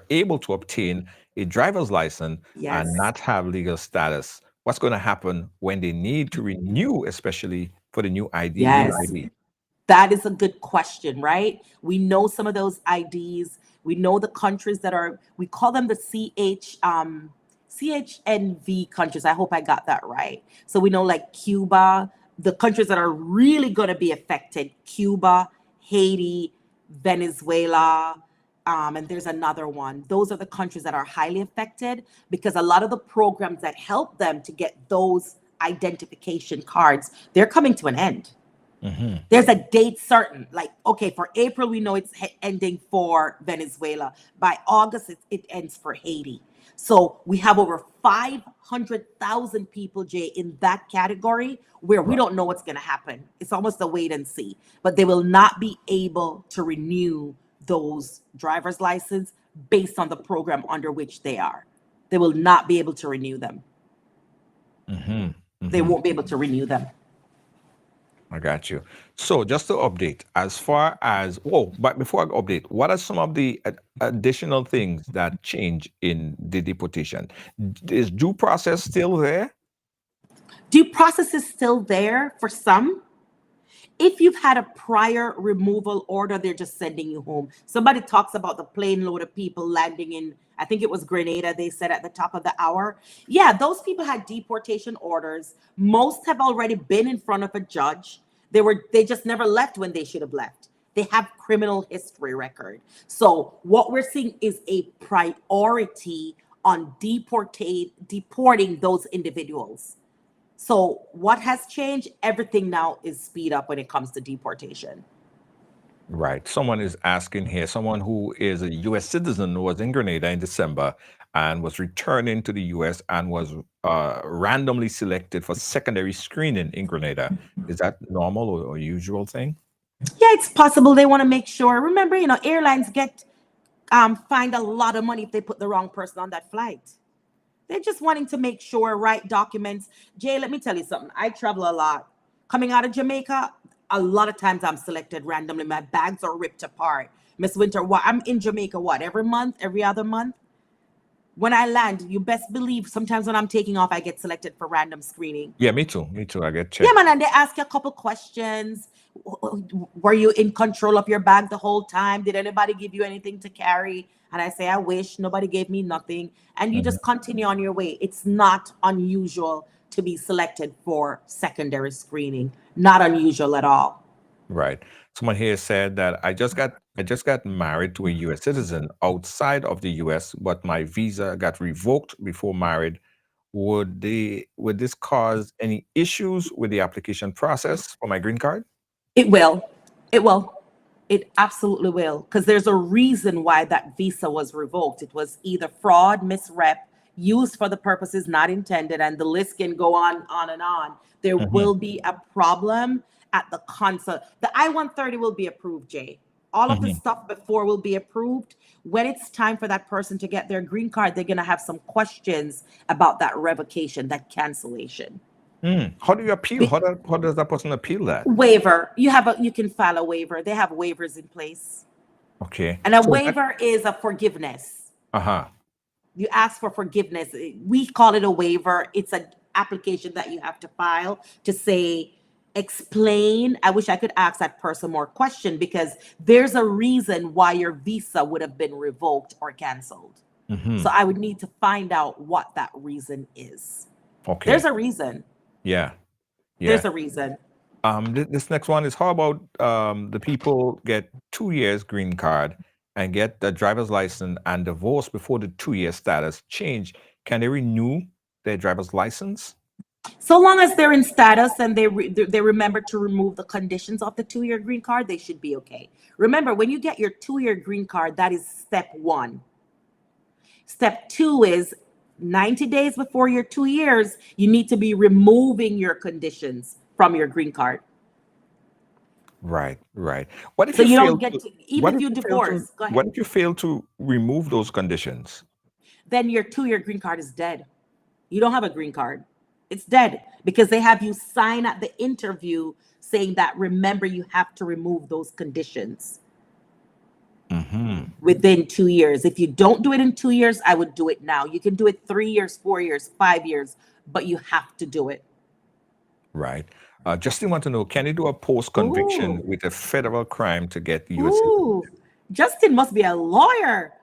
S3: able to obtain a driver's license and
S4: Yes.
S3: not have legal status? What's going to happen when they need to renew, especially for the new ID, legal
S4: Yes.
S3: ID?
S4: That is a good question, right? We know some of those IDs. We know the countries that are, we call them the CHNV countries. I hope I got that right. So we know like Cuba, the countries that are really going to be affected, Cuba, Haiti, Venezuela, and there's another one. Those are the countries that are highly affected because a lot of the programs that help them to get those identification cards, they're coming to an end.
S3: Hmm.
S4: There's a date certain. Like, okay, for April, we know it's ending for Venezuela. By August, it ends for Haiti. So we have over 500,000 people, Jay, in that category where we
S3: Right.
S4: don't know what's going to happen. It's almost a wait and see. But they will not be able to renew those driver's license based on the program under which they are. They will not be able to renew them.
S3: Hmm.
S4: They
S3: Hmm.
S4: won't be able to renew them.
S3: I got you. So just to update, as far as, oh, but before I update, what are some of the additional things that change in the deportation? Is due process still there?
S4: Due process is still there for some. If you've had a prior removal order, they're just sending you home. Somebody talks about the plane load of people landing in, I think it was Grenada, they said at the top of the hour. Yeah, those people had deportation orders. Most have already been in front of a judge. They just never left when they should have left. They have criminal history record. So what we're seeing is a priority on deporting those individuals. So what has changed? Everything now is speed up when it comes to deportation.
S3: Right. Someone is asking here, someone who is a U.S. citizen who was in Grenada in December and was returning to the U.S. and was randomly selected for secondary screening in Grenada. Is that normal or usual thing?
S4: Yeah, it's possible they want to make sure. Remember, airlines get find a lot of money if they put the wrong person on that flight. They're just wanting to make sure, right documents. Jay, let me tell you something. I travel a lot. Coming out of Jamaica, a lot of times I'm selected randomly. My bags are ripped apart. Miss Winter, what? I'm in Jamaica, what, every month, every other month? When I land, you best believe sometimes when I'm taking off, I get selected for random screening.
S3: Yeah, me too. Me too. I get
S4: Yeah,
S3: checked.
S4: man, and they ask you a couple questions. Were you in control of your bag the whole time? Did anybody give you anything to carry? And I say, I wish nobody gave me nothing. And you
S3: Mhm.
S4: just continue on your way. It's not unusual to be selected for secondary screening. Not unusual at all.
S3: Right. Someone here said that I just got married to a U.S. citizen outside of the U.S., but my visa got revoked before married. Would this cause any issues with the application process for my green card?
S4: It will. It will. It absolutely will. Because there's a reason why that visa was revoked. It was either fraud, misrep, used for the purposes not intended, and the list can go on and on. There
S3: Hmm.
S4: will be a problem at the consul. The I-130 will be approved, Jay. All of the
S3: Hmm.
S4: stuff before will be approved. When it's time for that person to get their green card, they're going to have some questions about that revocation, that cancellation.
S3: How do you appeal?
S4: Be-
S3: How does that person appeal that?
S4: Waiver. You can file a waiver. They have waivers in place.
S3: Okay.
S4: And a
S3: So that
S4: waiver is a forgiveness.
S3: uh-huh.
S4: You ask for forgiveness. We call it a waiver. It's an application that you have to file to say, explain. I wish I could ask that person more question because there's a reason why your visa would have been revoked or canceled. So
S3: Hmm.
S4: I would need to find out what that reason is.
S3: Okay.
S4: There's a reason.
S3: Yeah. Yeah.
S4: There's a reason.
S3: This next one is how about the people get 2 years green card and get the driver's license and divorce before the 2 year status change? Can they renew their driver's license?
S4: So long as they're in status and they remember to remove the conditions of the 2 year green card, they should be okay. Remember, when you get your 2 year green card, that is step one. Step two is 90 days before your 2 years, you need to be removing your conditions from your green card.
S3: Right, right. What if
S4: So
S3: you
S4: you
S3: fail
S4: don't get
S3: to
S4: to, even
S3: what
S4: if
S3: if
S4: you
S3: you fail to
S4: divorce, go
S3: what
S4: ahead,
S3: if you fail to remove those conditions?
S4: then your 2 year green card is dead. You don't have a green card. It's dead because they have you sign at the interview saying that remember you have to remove those conditions
S3: Hmm.
S4: within 2 years. If you don't do it in 2 years, I would do it now. You can do it 3 years, 4 years, 5 years, but you have to do it.
S3: Right. Justin want to know, can you do a post conviction
S4: Ooh,
S3: with a federal crime to get the US
S4: ooh.
S3: citizenship?
S4: Justin must be a lawyer.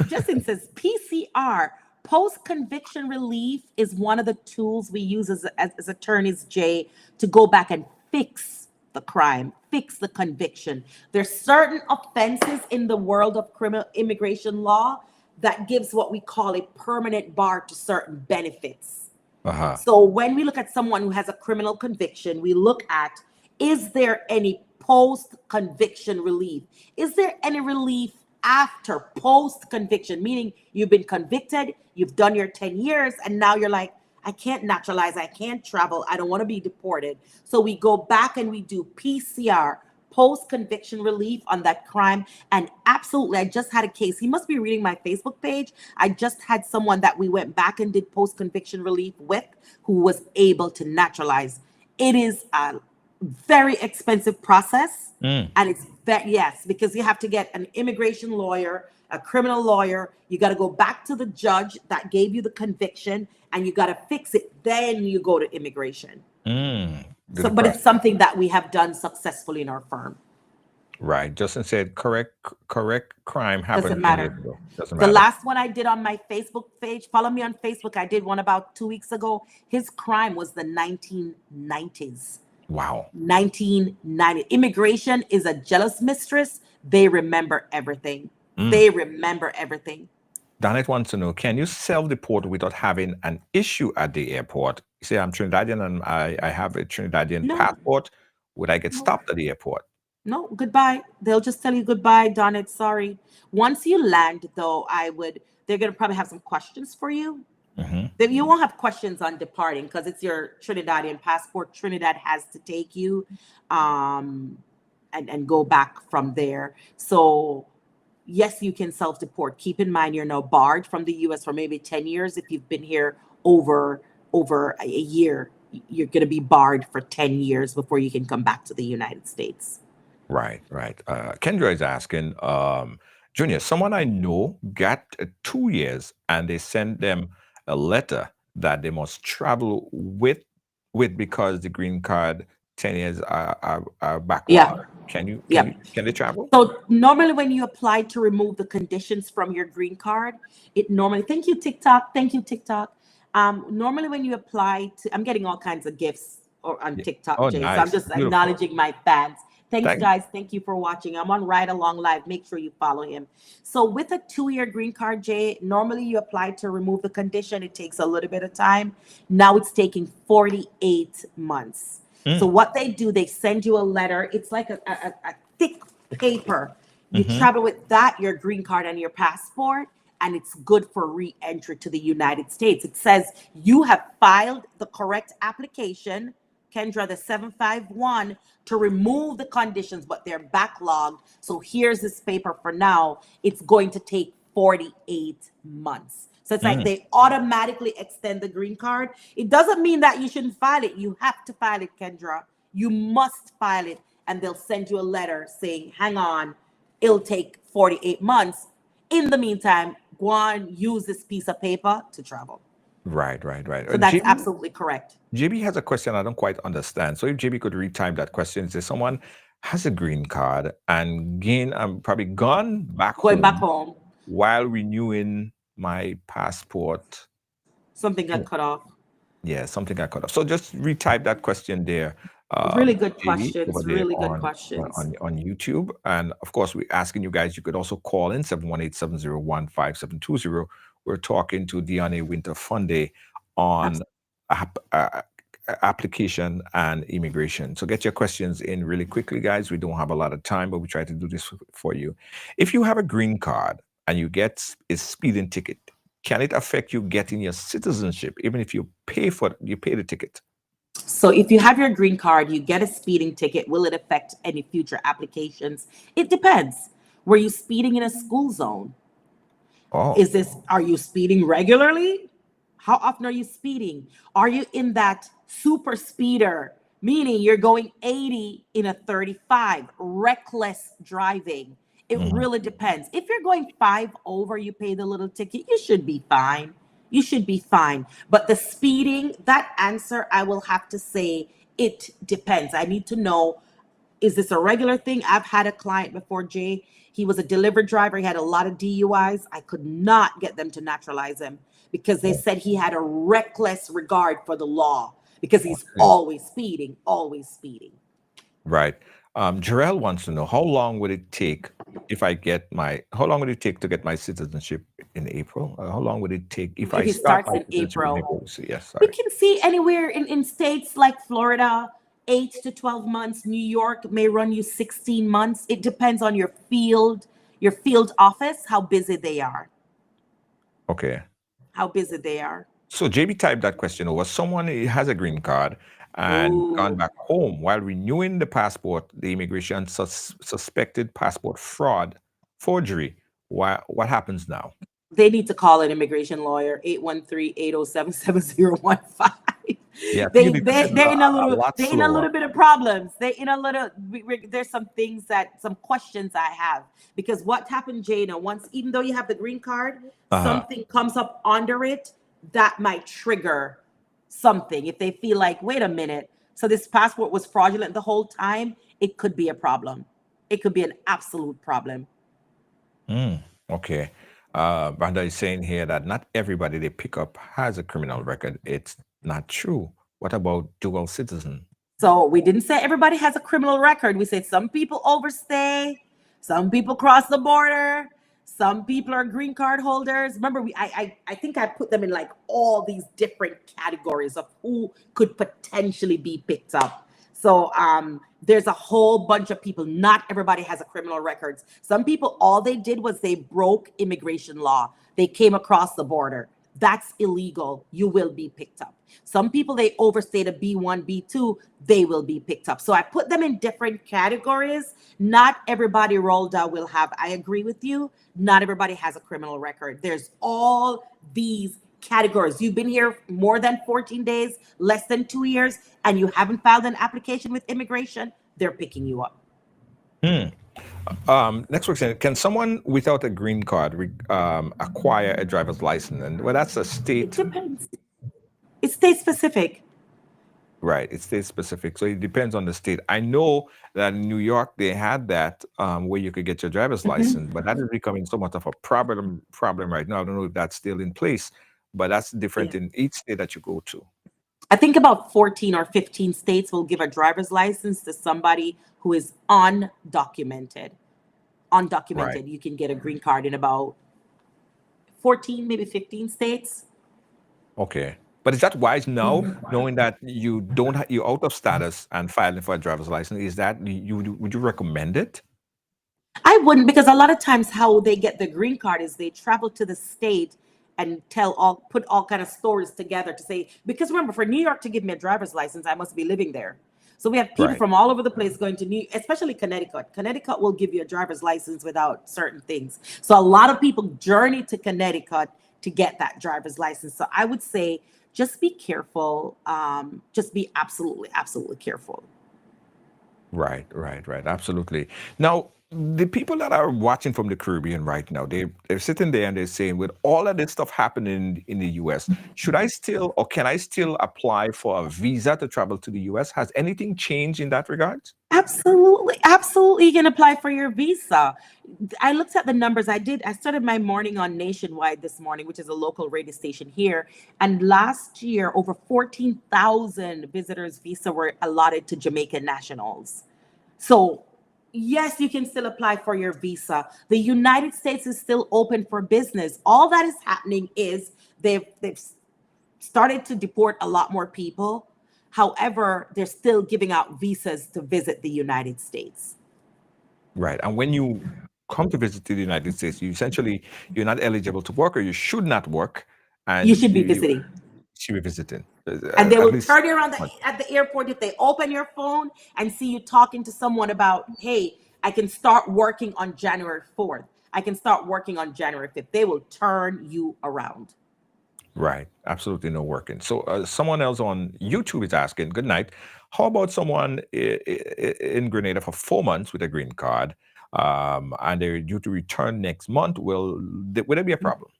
S4: Justin says PCR, post conviction relief, is one of the tools we use as attorneys, Jay, to go back and fix the crime, fix the conviction. There's certain offenses in the world of criminal immigration law that gives what we call a permanent bar to certain benefits.
S3: Uh-huh.
S4: So when we look at someone who has a criminal conviction, we look at, is there any post conviction relief? Is there any relief after post conviction? Meaning you've been convicted, you've done your 10 years, and now you're like, I can't naturalize, I can't travel, I don't want to be deported. So we go back and we do PCR, post conviction relief on that crime. And absolutely, I just had a case. He must be reading my Facebook page. I just had someone that we went back and did post conviction relief with who was able to naturalize. It is a very expensive process.
S3: Mm.
S4: And it's that, yes, because you have to get an immigration lawyer, a criminal lawyer. You got to go back to the judge that gave you the conviction and you got to fix it. Then you go to immigration.
S3: Mm. Do
S4: So,
S3: the
S4: but it's
S3: process.
S4: something that we have done successfully in our firm.
S3: Right. Justin said correct crime
S4: Doesn't
S3: happened 10 years
S4: matter.
S3: ago. Doesn't
S4: The
S3: matter.
S4: last one I did on my Facebook page, follow me on Facebook. I did one about 2 weeks ago. His crime was the 1990s.
S3: Wow.
S4: 1990. Immigration is a jealous mistress. They remember everything.
S3: Mm.
S4: They remember everything.
S3: Danet wants to know, can you self-deport without having an issue at the airport? You say I'm Trinidadian and I have a Trinidadian
S4: No,
S3: passport. Would I get
S4: no.
S3: stopped at the airport?
S4: No, goodbye. They'll just tell you goodbye, Donnet. Sorry. Once you land, though, they're going to probably have some questions for you.
S3: Hmm.
S4: You won't have questions on departing because it's your Trinidadian passport. Trinidad has to take you um, and go back from there. So, yes, you can self deport. Keep in mind, you're now barred from the US for maybe 10 years. If you've been here over a year, you're going to be barred for 10 years before you can come back to the United States.
S3: Right, right. Kendra is asking, Junior, someone I know got 2 years and they sent them a letter that they must travel with because the green card 10 years are backlog.
S4: Yeah.
S3: Can
S4: Yeah.
S3: can they travel?
S4: So normally when you apply to remove the conditions from your green card, it normally, thank you, TikTok. Normally when you apply to, I'm getting all kinds of gifts or on
S3: Yeah.
S4: TikTok,
S3: Oh,
S4: Jay. So I'm
S3: nice.
S4: just
S3: Beautiful.
S4: acknowledging my fans. Thanks,
S3: Thank
S4: guys. Thank you for watching. I'm on Ride Along Live. Make sure you follow him. So with a 2-year green card, Jay, normally you apply to remove the condition. It takes a little bit of time. Now it's taking 48 months. So
S3: mm,
S4: what they do, they send you a letter. It's like a thick paper. You
S3: hmm.
S4: travel with that, your green card and your passport, and it's good for re-entry to the United States. It says you have filed the correct application, Kendra, the 751, to remove the conditions, but they're backlogged. So here's this paper for now. It's going to take 48 months. So it's like
S3: Mm,
S4: they automatically extend the green card. It doesn't mean that you shouldn't file it. You have to file it, Kendra. You must file it, and they'll send you a letter saying, hang on, it'll take 48 months. In the meantime, go on, use this piece of paper to travel.
S3: right, right, right.
S4: So that's absolutely correct.
S3: JB has a question I don't quite understand. So if JB could retype that question, say someone has a green card and gain, probably gone back
S4: Going back
S3: home
S4: home,
S3: while renewing my passport.
S4: something got cut off.
S3: Yeah, something I could have. So just retype that question there,
S4: Really good
S3: JB, over
S4: questions.
S3: there
S4: Really good
S3: on
S4: questions.
S3: YouTube. And of course, we're asking you guys, you could also call in 718-701-5720. We're talking to Diane Winter Funday on app, application and immigration. So get your questions in really quickly, guys. We don't have a lot of time, but we try to do this for you. If you have a green card and you get a speeding ticket, can it affect you getting your citizenship even if you pay the ticket?
S4: So if you have your green card, you get a speeding ticket. Will it affect any future applications? It depends. Were you speeding in a school zone?
S3: Oh.
S4: Are you speeding regularly? How often are you speeding? Are you in that super speeder, meaning you're going 80 in a 35, reckless driving? It
S3: Mhm.
S4: really depends. If you're going 5 over, you pay the little ticket, you should be fine. You should be fine. But the speeding, that answer, I will have to say, it depends. I need to know, is this a regular thing? I've had a client before, Jay. He was a delivery driver. He had a lot of DUIs. I could not get them to naturalize him because they said he had a reckless regard for the law because he's
S3: Okay.
S4: always speeding, always speeding.
S3: Right. Jarrell wants to know how long would it take how long would it take to get my citizenship in April? How long would it take if I
S4: If he
S3: start
S4: starts
S3: my
S4: in
S3: citizenship in
S4: April,
S3: April? So, yes,
S4: we
S3: sorry.
S4: can see anywhere in states like Florida, 8 to 12 months. New York may run you 16 months. It depends on your field office, how busy they are.
S3: Okay.
S4: How busy they are.
S3: So JB typed that question over. Someone has a green card and gone
S4: Ooh.
S3: back home while renewing the passport. The immigration suspected passport fraud, forgery. What happens now?
S4: They need to call an immigration lawyer, 813-807-7015.
S3: Yeah, I think you need to send a lot
S4: They're in a
S3: slower.
S4: little bit of problems. They in a little there's some questions I have because what happened, Jada, once even though you have the green card,
S3: Uh-huh.
S4: something comes up under it that might trigger something. If they feel like, wait a minute, so this passport was fraudulent the whole time, it could be a problem. It could be an absolute problem.
S3: Okay. Branda is saying here that not everybody they pick up has a criminal record. It's not true. What about dual citizen?
S4: So we didn't say everybody has a criminal record. We said some people overstay, some people cross the border, some people are green card holders. Remember, I think I put them in like all these different categories of who could potentially be picked up. So there's a whole bunch of people. Not everybody has a criminal records. Some people, all they did was they broke immigration law. They came across the border. That's illegal. You will be picked up. Some people, they overstayed a B1, B2, they will be picked up. So I put them in different categories. Not everybody rolled out will have, I agree with you, not everybody has a criminal record. There's all these categories. You've been here more than 14 days, less than 2 years, and you haven't filed an application with immigration, they're picking you up.
S3: Next question: can someone without a green card acquire a driver's license? And well, that's a
S4: It
S3: state,
S4: depends. It's state specific.
S3: right? It's state specific, so it depends on the state. I know that in New York they had that where you could get your driver's license, but that is becoming so much of a problem right now. I don't know if that's still in place, but that's different
S4: Yeah.
S3: in each state that you go to.
S4: I think about 14 or 15 states will give a driver's license to somebody who is undocumented.
S3: Right.
S4: Undocumented, you can get a green card in about 14, maybe 15 states.
S3: Okay. But is that wise now, knowing that you don't you're out of status and filing for a driver's license? Is that would you recommend it?
S4: I wouldn't, because a lot of times how they get the green card is they travel to the state and put all kind of stories together to say, because remember, for New York to give me a driver's license, I must be living there. So we have people
S3: Right.
S4: from all over the place going to especially Connecticut. Connecticut will give you a driver's license without certain things. So a lot of people journey to Connecticut to get that driver's license. So I would say just be careful. Just be absolutely, absolutely careful.
S3: Right. Absolutely. Now, the people that are watching from the Caribbean right now, they're sitting there and they're saying, with all of this stuff happening in the US, should I still or can I still apply for a visa to travel to the US? Has anything changed in that regard?
S4: Absolutely, absolutely. You can apply for your visa. I looked at the numbers. I started my morning on Nationwide this morning, which is a local radio station here. And last year, over 14,000 visitors' visa were allotted to Jamaican nationals. So, yes, you can still apply for your visa. The United States is still open for business. All that is happening is they've started to deport a lot more people. However, they're still giving out visas to visit the United States.
S3: Right. And when you come to visit the United States, you're not eligible to work or you should not work,
S4: You
S3: and
S4: should be
S3: you
S4: visiting.
S3: should be visiting.
S4: And they
S3: At
S4: will
S3: least
S4: turn you around at the airport if they open your phone and see you talking to someone about, hey, I can start working on January 4th. I can start working on January 5th. They will turn you around.
S3: right. Absolutely no working. So someone else on YouTube is asking, good night. How about someone in Grenada for 4 months with a green card, and they're due to return next month? Will there be a problem?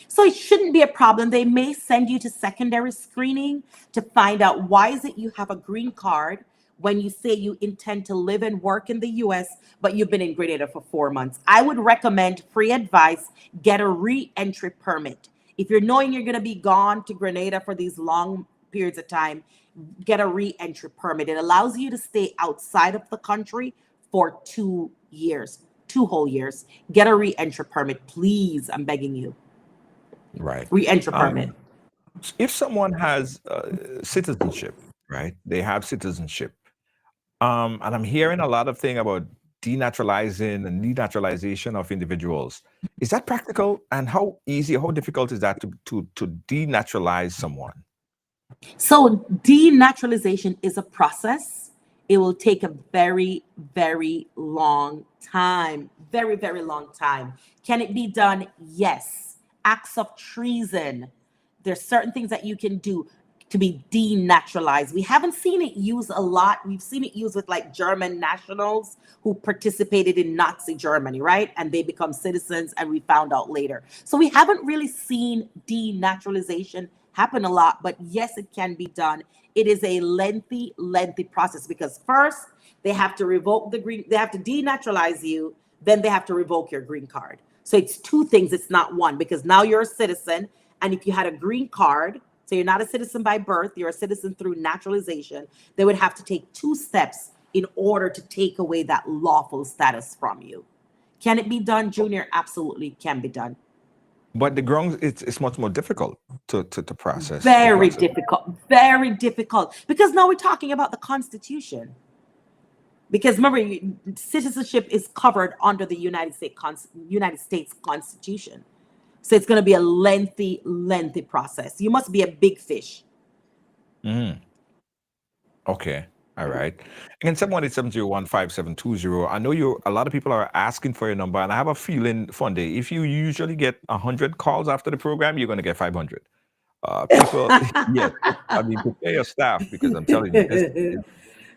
S4: So it shouldn't be a problem. They may send you to secondary screening to find out why is it you have a green card when you say you intend to live and work in the US, but you've been in Grenada for 4 months. I would recommend free advice, get a re-entry permit. If you're knowing you're going to be gone to Grenada for these long periods of time, get a re-entry permit. It allows you to stay outside of the country for 2 years, 2 whole years. Get a re-entry permit, please. I'm begging you.
S3: Right.
S4: Re-entry permit.
S3: Um, if someone has citizenship, right? They have citizenship. And I'm hearing a lot of things about denaturalizing and denaturalization of individuals. Is that practical? And how easy, how difficult is that to denaturalize someone?
S4: So denaturalization is a process. It will take a very, very long time. Very, very long time. Can it be done? Yes. Acts of treason. There's certain things that you can do to be denaturalized. We haven't seen it used a lot. We've seen it used with like German nationals who participated in Nazi Germany, right? And they become citizens, and we found out later. So we haven't really seen denaturalization happen a lot, but yes, it can be done. It is a lengthy, lengthy process because first they have to revoke they have to denaturalize you, then they have to revoke your green card. So it's two things, it's not one, because now you're a citizen. And if you had a green card, so you're not a citizen by birth, you're a citizen through naturalization, they would have to take 2 steps in order to take away that lawful status from you. Can it be done, Junior? Absolutely can be done.
S3: But the grounds, it's much more difficult to process to
S4: Very
S3: process.
S4: difficult, very difficult. Because now we're talking about the Constitution. Because remember, citizenship is covered under the United States Constitution. So it's going to be a lengthy, lengthy process. You must be a big fish.
S3: Mhm. Okay. All right. Again, 718-701-5720. I know you a lot of people are asking for your number, and I have a feeling, Funde, if you usually get 100 calls after the program, you're going to get 500. People, yes, I mean, prepare your staff because I'm telling you,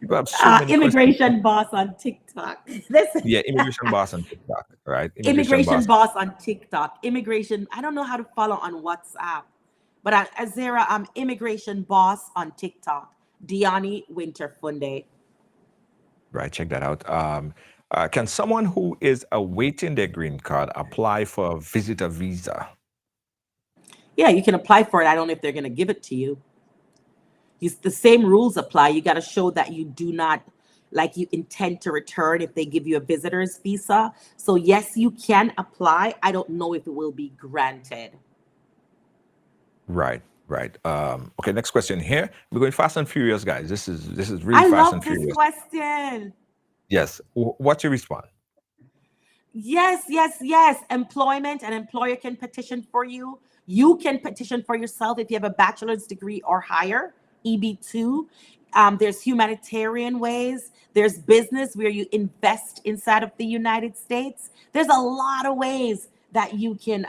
S3: people have so many questions.
S4: Immigration boss on TikTok. Listen,
S3: Yeah, immigration boss on TikTok, right? Immigration
S4: immigration
S3: boss.
S4: boss on TikTok. Immigration. I don't know how to follow on WhatsApp, but Azera, I'm immigration boss on TikTok. Diani Winterfunde.
S3: Right, check that out. Can someone who is awaiting their green card apply for a visitor visa?
S4: Yeah, you can apply for it. I don't know if they're going to give it to you. The same rules apply. You got to show that you do not, like, you intend to return if they give you a visitor's visa. So yes, you can apply. I don't know if it will be granted.
S3: Right, right. Okay, next question here. We're going fast and furious, guys. This is really
S4: I
S3: fast and
S4: love this
S3: furious.
S4: question.
S3: Yes. What's your response?
S4: Yes, yes, yes. Employment, an employer can petition for you. You can petition for yourself if you have a bachelor's degree or higher, EB2. There's humanitarian ways. There's business where you invest inside of the United States. There's a lot of ways that you can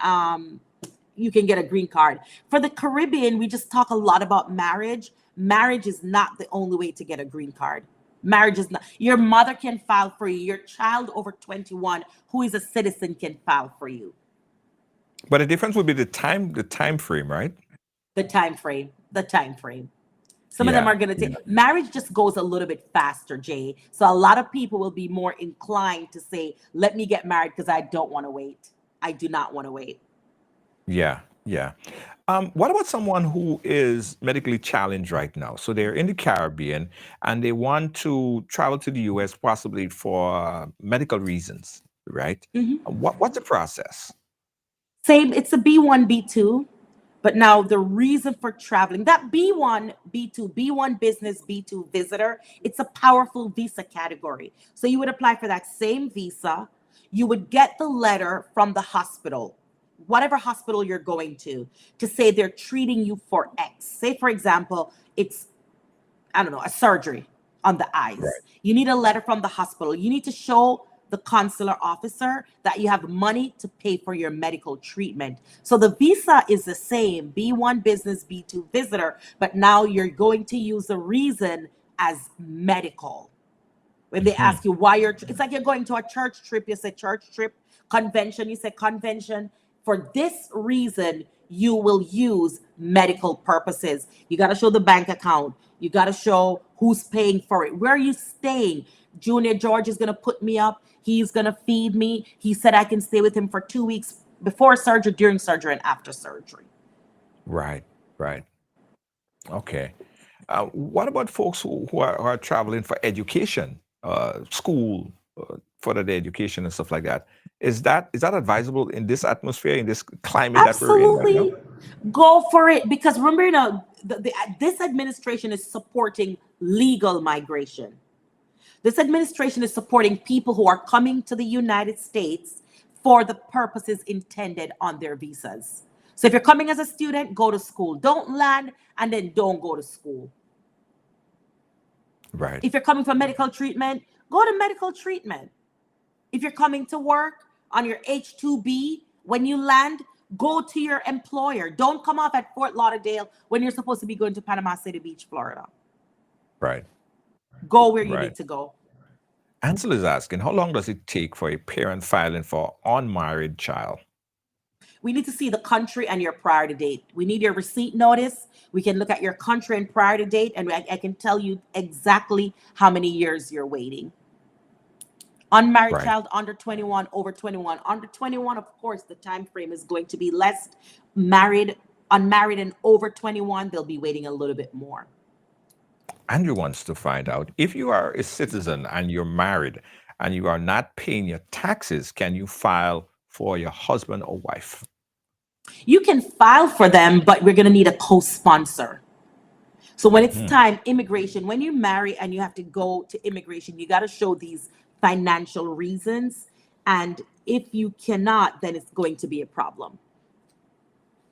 S4: get a green card. For the Caribbean, we just talk a lot about marriage. Marriage is not the only way to get a green card. Marriage is not. Your mother can file for you. Your child over 21 who is a citizen can file for you.
S3: But the difference would be the time frame, right?
S4: The time frame. The time frame. Some of them
S3: Yeah.
S4: are going to
S3: Yeah.
S4: take marriage just goes a little bit faster, Jay. So a lot of people will be more inclined to say, let me get married because I don't want to wait. I do not want to wait.
S3: Yeah. Yeah. What about someone who is medically challenged right now? So they're in the Caribbean and they want to travel to the US possibly for medical reasons, right?
S4: Mhm.
S3: What's the process?
S4: Same, it's a B1, B2. But now the reason for traveling, that B1, B2, B1 business, B2 visitor, it's a powerful visa category. So you would apply for that same visa. You would get the letter from the hospital, whatever hospital you're going to say they're treating you for X. Say, for example, it's, I don't know, a surgery on the eyes.
S3: Right.
S4: You need a letter from the hospital. You need to show the consular officer that you have money to pay for your medical treatment. So the visa is the same, B1 business, B2 visitor, but now you're going to use the reason as medical. When they
S3: Hmm.
S4: ask you why it's like you're going to a church trip, you say church trip, convention, you say convention. For this reason, you will use medical purposes. You got to show the bank account. You got to show who's paying for it. Where are you staying? Junior George is going to put me up. He's going to feed me. He said I can stay with him for 2 weeks before surgery, during surgery, and after surgery.
S3: Right. Right. Okay. What about folks who are traveling for education, school, further their education and stuff like that? Is that advisable in this atmosphere, in this climate that we're in right now?
S4: Absolutely. Go for it because remember, this administration is supporting legal migration. This administration is supporting people who are coming to the United States for the purposes intended on their visas. So if you're coming as a student, go to school. Don't land and then don't go to school.
S3: Right.
S4: If you're coming for medical treatment, go to medical treatment. If you're coming to work on your H-2B, when you land, go to your employer. Don't come off at Fort Lauderdale when you're supposed to be going to Panama City Beach, Florida.
S3: Right.
S4: Go where you
S3: Right.
S4: need to go.
S3: Ansel is asking, how long does it take for a parent filing for unmarried child?
S4: We need to see the country and your priority date. We need your receipt notice. We can look at your country and priority date, and I can tell you exactly how many years you're waiting. Unmarried
S3: Right.
S4: child under 21, over 21. Under 21, of course, the time frame is going to be less. Married, unmarried, and over 21, they'll be waiting a little bit more.
S3: Andrew wants to find out if you are a citizen and you're married and you are not paying your taxes, can you file for your husband or wife?
S4: You can file for them, but we're going to need a co-sponsor. So when it's
S3: Hmm.
S4: time, immigration, when you marry and you have to go to immigration, you got to show these financial reasons. And if you cannot, then it's going to be a problem.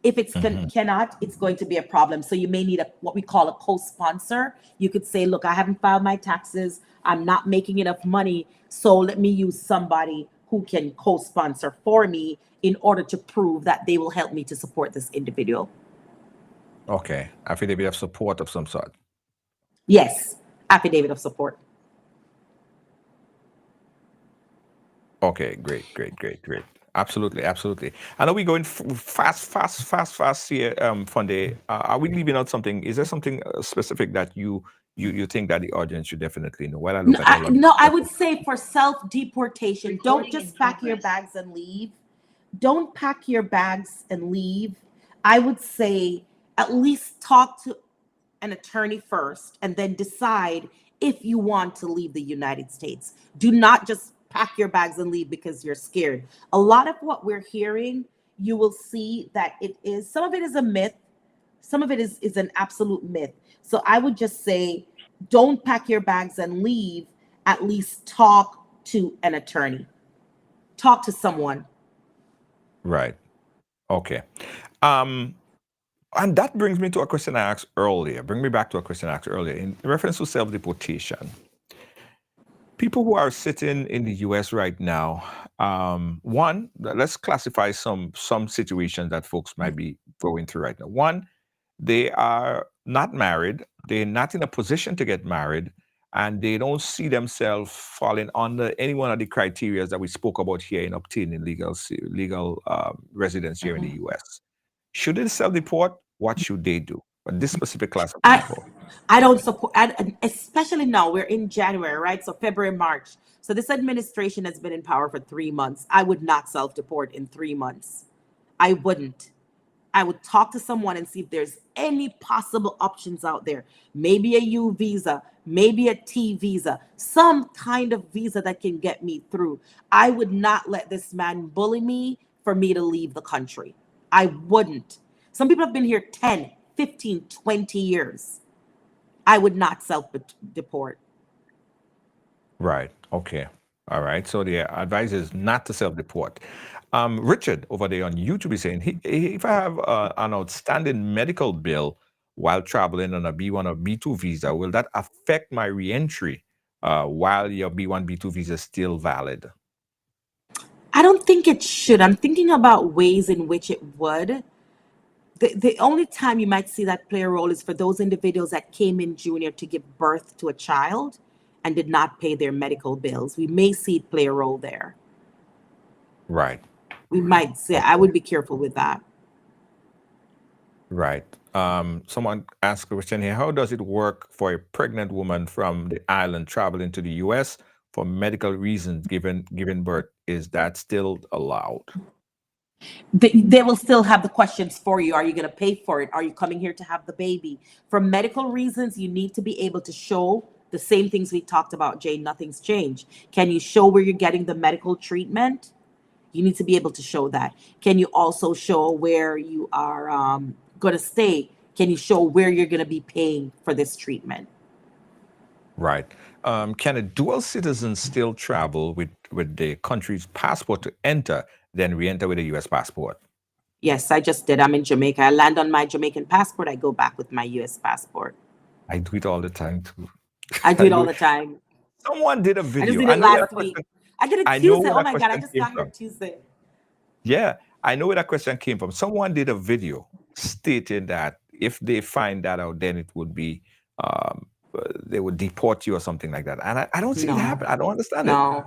S4: If it's
S3: Hmm.
S4: cannot, it's going to be a problem. So you may need a what we call a co-sponsor. You could say, look, I haven't filed my taxes. I'm not making enough money. So let me use somebody who can co-sponsor for me in order to prove that they will help me to support this individual.
S3: Okay, affidavit of support of some sort.
S4: Yes, affidavit of support.
S3: Okay, great, great, great, great. Absolutely, absolutely. I know we're going fast here, Funde. Are we leaving out something? Is there something specific that you think that the audience should definitely know? While I
S4: No,
S3: look at all of these
S4: no, I would
S3: questions.
S4: say for self deportation, don't just pack your bags and leave. Don't pack your bags and leave. I would say at least talk to an attorney first and then decide if you want to leave the United States. Do not just pack your bags and leave because you're scared. A lot of what we're hearing, you will see that it is some of it is a myth, some of it is an absolute myth. So I would just say don't pack your bags and leave. At least talk to an attorney. Talk to someone.
S3: Right. Okay. Um, and that brings me to a question I asked earlier. Bring me back to a question I asked earlier in reference to self-deportation. People who are sitting in the U.S. right now, one, let's classify some situations that folks might be going through right now. One, they are not married, they're not in a position to get married, and they don't see themselves falling under any one of the criteria that we spoke about here in obtaining legal residence here in the
S4: Mhm.
S3: U.S. Should they self-deport? What should they do? But this specific class of
S4: I
S3: people,
S4: I don't support, and especially now we're in January, right? So February, March. So this administration has been in power for 3 months. I would not self-deport in 3 months. I wouldn't. I would talk to someone and see if there's any possible options out there. Maybe a U visa, maybe a T visa, some kind of visa that can get me through. I would not let this man bully me for me to leave the country. I wouldn't. Some people have been here 10, 15, 20 years. I would not self deport.
S3: right? Okay, all right. So the advice is not to self-deport. Richard over there on YouTube is saying, if I have an outstanding medical bill while traveling on a B1 or B2 visa, will that affect my reentry while your B1, B2 visa is still valid?
S4: I don't think it should. I'm thinking about ways in which it would. The only time you might see that play a role is for those individuals that came in junior to give birth to a child and did not pay their medical bills. We may see it play a role there.
S3: Right.
S4: We might say, I
S3: Okay.
S4: would be careful with that.
S3: Right. Someone asked a question here. How does it work for a pregnant woman from the island traveling to the US for medical reasons given giving birth? Is that still allowed?
S4: They will still have the questions for you. Are you going to pay for it? Are you coming here to have the baby? For medical reasons, you need to be able to show the same things we talked about, Jane. Nothing's changed. Can you show where you're getting the medical treatment? You need to be able to show that. Can you also show where you are going to stay? Can you show where you're going to be paying for this treatment?
S3: Right. Can a dual citizen still travel with the country's passport to enter, then re-enter with a US passport?
S4: Yes, I just did. I'm in Jamaica. I land on my Jamaican passport. I go back with my US passport.
S3: I do it all the time too.
S4: I do
S3: I
S4: it all
S3: do.
S4: the time.
S3: Someone did a
S4: I just
S3: video.
S4: did
S3: I
S4: it
S3: know where that
S4: last
S3: question.
S4: week. I did it
S3: I know
S4: Tuesday.
S3: where
S4: Oh
S3: that
S4: my God, I
S3: question
S4: just
S3: came
S4: got here
S3: from.
S4: Tuesday.
S3: Yeah, I know where that question came from. Someone did a video stating that if they find that out, then it would be they would deport you or something like that. And I don't see it
S4: No,
S3: happen. I don't understand it.
S4: no.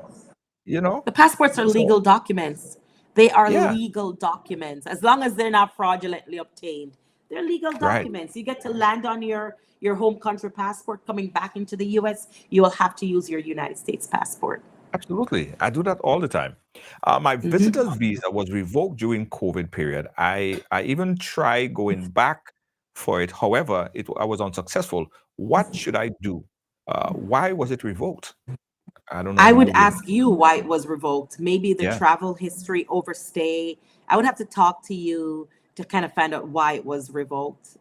S3: You know.
S4: The passports are
S3: So
S4: legal documents. They are
S3: yeah,
S4: legal documents. As long as they're not fraudulently obtained, they're legal
S3: right.
S4: documents. You get to land on your home country passport coming back into the US, you will have to use your United States passport.
S3: Absolutely. I do that all the time. My
S4: Mhm.
S3: visitor's visa was revoked during COVID period. I even tried going back for it. However, I was unsuccessful. What should I do? Why was it revoked? I don't know
S4: I
S3: if
S4: would
S3: you would.
S4: ask you why it was revoked. Maybe the
S3: Yeah.
S4: travel history overstay. I would have to talk to you to kind of find out why it was revoked.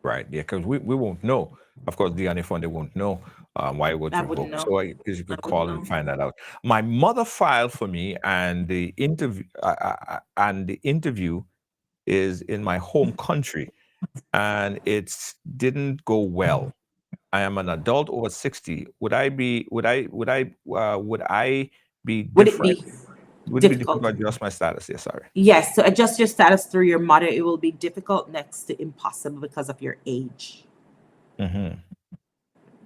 S3: Right. Yeah, because we won't know. Of course, the only fund they won't know why it was
S4: I wouldn't
S3: revoked.
S4: know.
S3: So because you
S4: I
S3: could
S4: wouldn't
S3: call and
S4: know.
S3: find that out. My mother filed for me, and the interview is in my home country, and it's didn't go well. I am an adult over 60. Would I be
S4: Would it
S3: different?
S4: be
S3: Would it be difficult to
S4: difficult?
S3: adjust my status? Yes, sorry.
S4: Yes, so adjust your status through your mother. It will be difficult, next to impossible, because of your age.
S3: Hmm.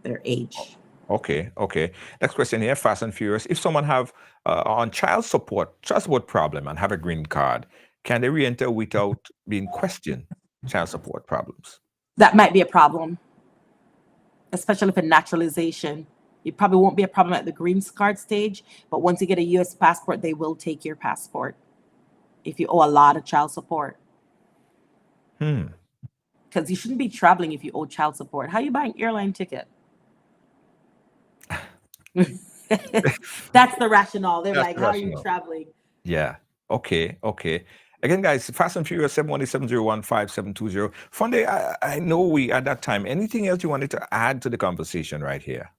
S4: Their age.
S3: Okay, okay. Next question here, fast and furious. If someone have on child support problem and have a green card, can they re-enter without being questioned? Child support problems.
S4: That might be a problem, especially for naturalization. It probably won't be a problem at the green card stage, but once you get a US passport, they will take your passport if you owe a lot of child support.
S3: Hmm.
S4: Because you shouldn't be traveling if you owe child support. How you buying airline ticket? That's the rationale. They're
S3: That's
S4: like,
S3: the
S4: how are you
S3: rationale.
S4: traveling?
S3: Yeah. Okay. Okay. Again, guys, Fast and Furious 718-701-5720. Funde, I know we at that time. Anything else you wanted to add to the conversation right here?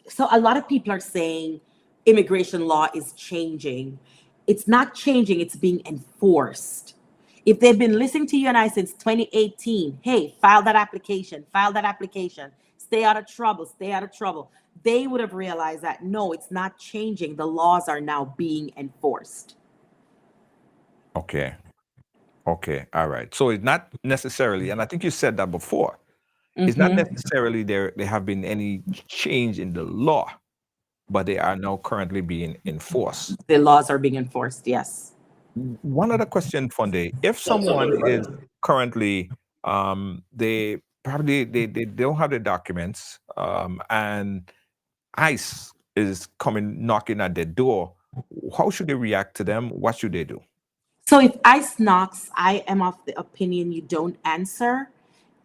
S4: So a lot of people are saying immigration law is changing. It's not changing, it's being enforced. If they've been listening to you and I since 2018, hey, file that application, stay out of trouble, stay out of trouble, they would have realized that no, it's not changing. The laws are now being enforced.
S3: Okay. Okay. All right. So it's not necessarily, and I think you said that before. It's not
S4: Hmm.
S3: necessarily there have been any change in the law, but they are now currently being enforced.
S4: The laws are being enforced, yes.
S3: One other question, Funde. If someone is currently they probably they don't have the documents, and ICE is coming knocking at their door, how should they react to them? What should they do?
S4: So if ICE knocks, I am of the opinion you don't answer.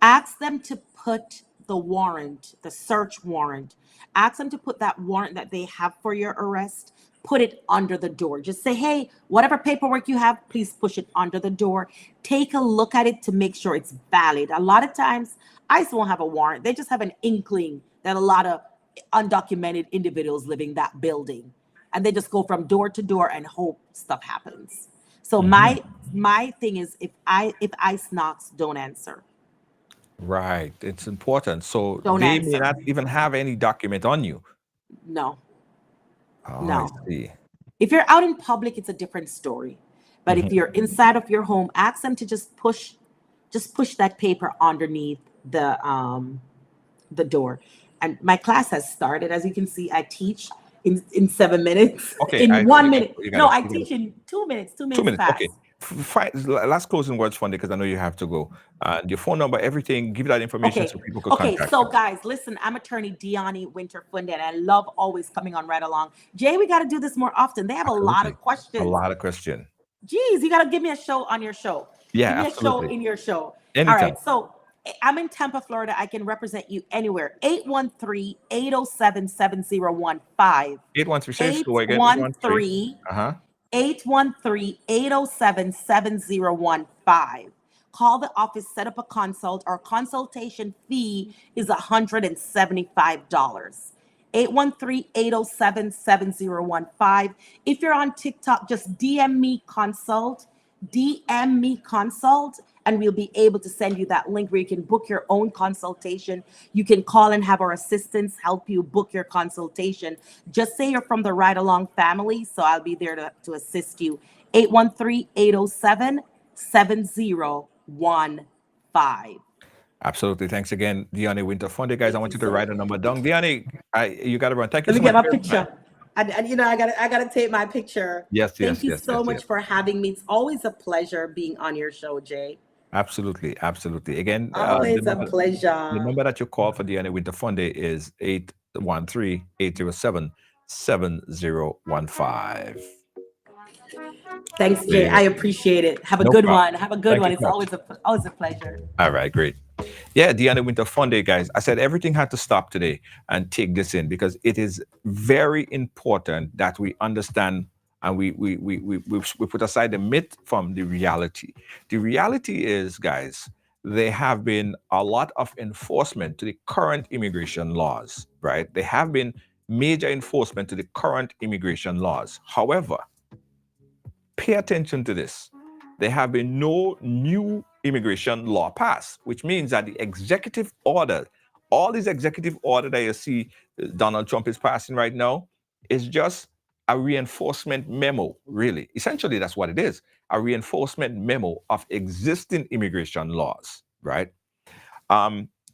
S4: Ask them to put the warrant, the search warrant. Ask them to put that warrant that they have for your arrest, put it under the door. Just say, hey, whatever paperwork you have, please push it under the door. Take a look at it to make sure it's valid. A lot of times, ICE won't have a warrant. They just have an inkling that a lot of undocumented individuals living that building. And they just go from door to door and hope stuff happens. So
S3: Mhm.
S4: my thing is, if ICE knocks, don't answer.
S3: Right. It's important. So
S4: Don't
S3: they may
S4: answer.
S3: not even have any document on you.
S4: No,
S3: Oh, I
S4: no.
S3: see.
S4: If you're out in public, it's a different story. But if
S3: Mhm.
S4: you're inside of your home, ask them to just push that paper underneath the door. And my class has started. As you can see, I teach in 7 minutes,
S3: Okay,
S4: in
S3: I
S4: one minute.
S3: you
S4: No,
S3: gotta
S4: I
S3: you gotta
S4: teach in 2 minutes, two
S3: 2
S4: minutes
S3: minutes. Okay.
S4: past.
S3: Last closing words, Funde, because I know you have to go. Your phone number, everything. Give that information
S4: Okay.
S3: so people could
S4: Okay.
S3: contact
S4: So,
S3: you.
S4: guys, listen, I'm attorney Deani Winterfunde, and I love always coming on Right Along. Jay, we got to do this more often. They have a lot
S3: Absolutely.
S4: of
S3: A
S4: questions.
S3: lot of question.
S4: Geez, you got to give me a show on your show.
S3: Yeah,
S4: Give me a show
S3: absolutely.
S4: in your show. All
S3: Anytime.
S4: right. So, I'm in Tampa, Florida. I can represent you anywhere. 813-807-7015.
S3: 813 say
S4: Eight
S3: slow again.
S4: one
S3: 813.
S4: three
S3: Uh-huh.
S4: 813-807-7015. Call the office, set up a consult. Our consultation fee is $175. 813-807-7015. If you're on TikTok, just DM me consult, and we'll be able to send you that link where you can book your own consultation. You can call and have our assistants help you book your consultation. Just say you're from the Ride Along family, so I'll be there to assist you. 813-807-7015.
S3: Absolutely. Thanks again, Diane Winter Funde. Guys, I
S4: Thank
S3: want
S4: you
S3: you to
S4: so
S3: write
S4: much.
S3: a number down. Diane, you got to run. Thank you
S4: Let me
S3: so
S4: get
S3: much
S4: my
S3: for your time.
S4: picture. And I gotta take my picture.
S3: Yes,
S4: Thank
S3: yes,
S4: you
S3: yes,
S4: so
S3: yes,
S4: much
S3: yes.
S4: for having me. It's always a pleasure being on your show, Jay.
S3: Absolutely, absolutely. Again,
S4: Always a
S3: the
S4: pleasure.
S3: number that you call for Diana Winter Funde is 813-807-7015.
S4: Thanks, Jay.
S3: There.
S4: I appreciate it. Have a
S3: No
S4: good
S3: problem.
S4: one. Have a good
S3: Thank
S4: one.
S3: you
S4: It's
S3: so much.
S4: always a pleasure.
S3: All right, great. Yeah, Diana Winter Funde, guys. I said everything had to stop today and take this in because it is very important that we understand and we put aside the myth from the reality. The reality is, guys, there have been a lot of enforcement to the current immigration laws, right? There have been major enforcement to the current immigration laws. However, pay attention to this. There have been no new immigration law passed, which means that the executive order, all these executive order that you see Donald Trump is passing right now, is just a reinforcement memo, really. Essentially, that's what it is, a reinforcement memo of existing immigration laws, right?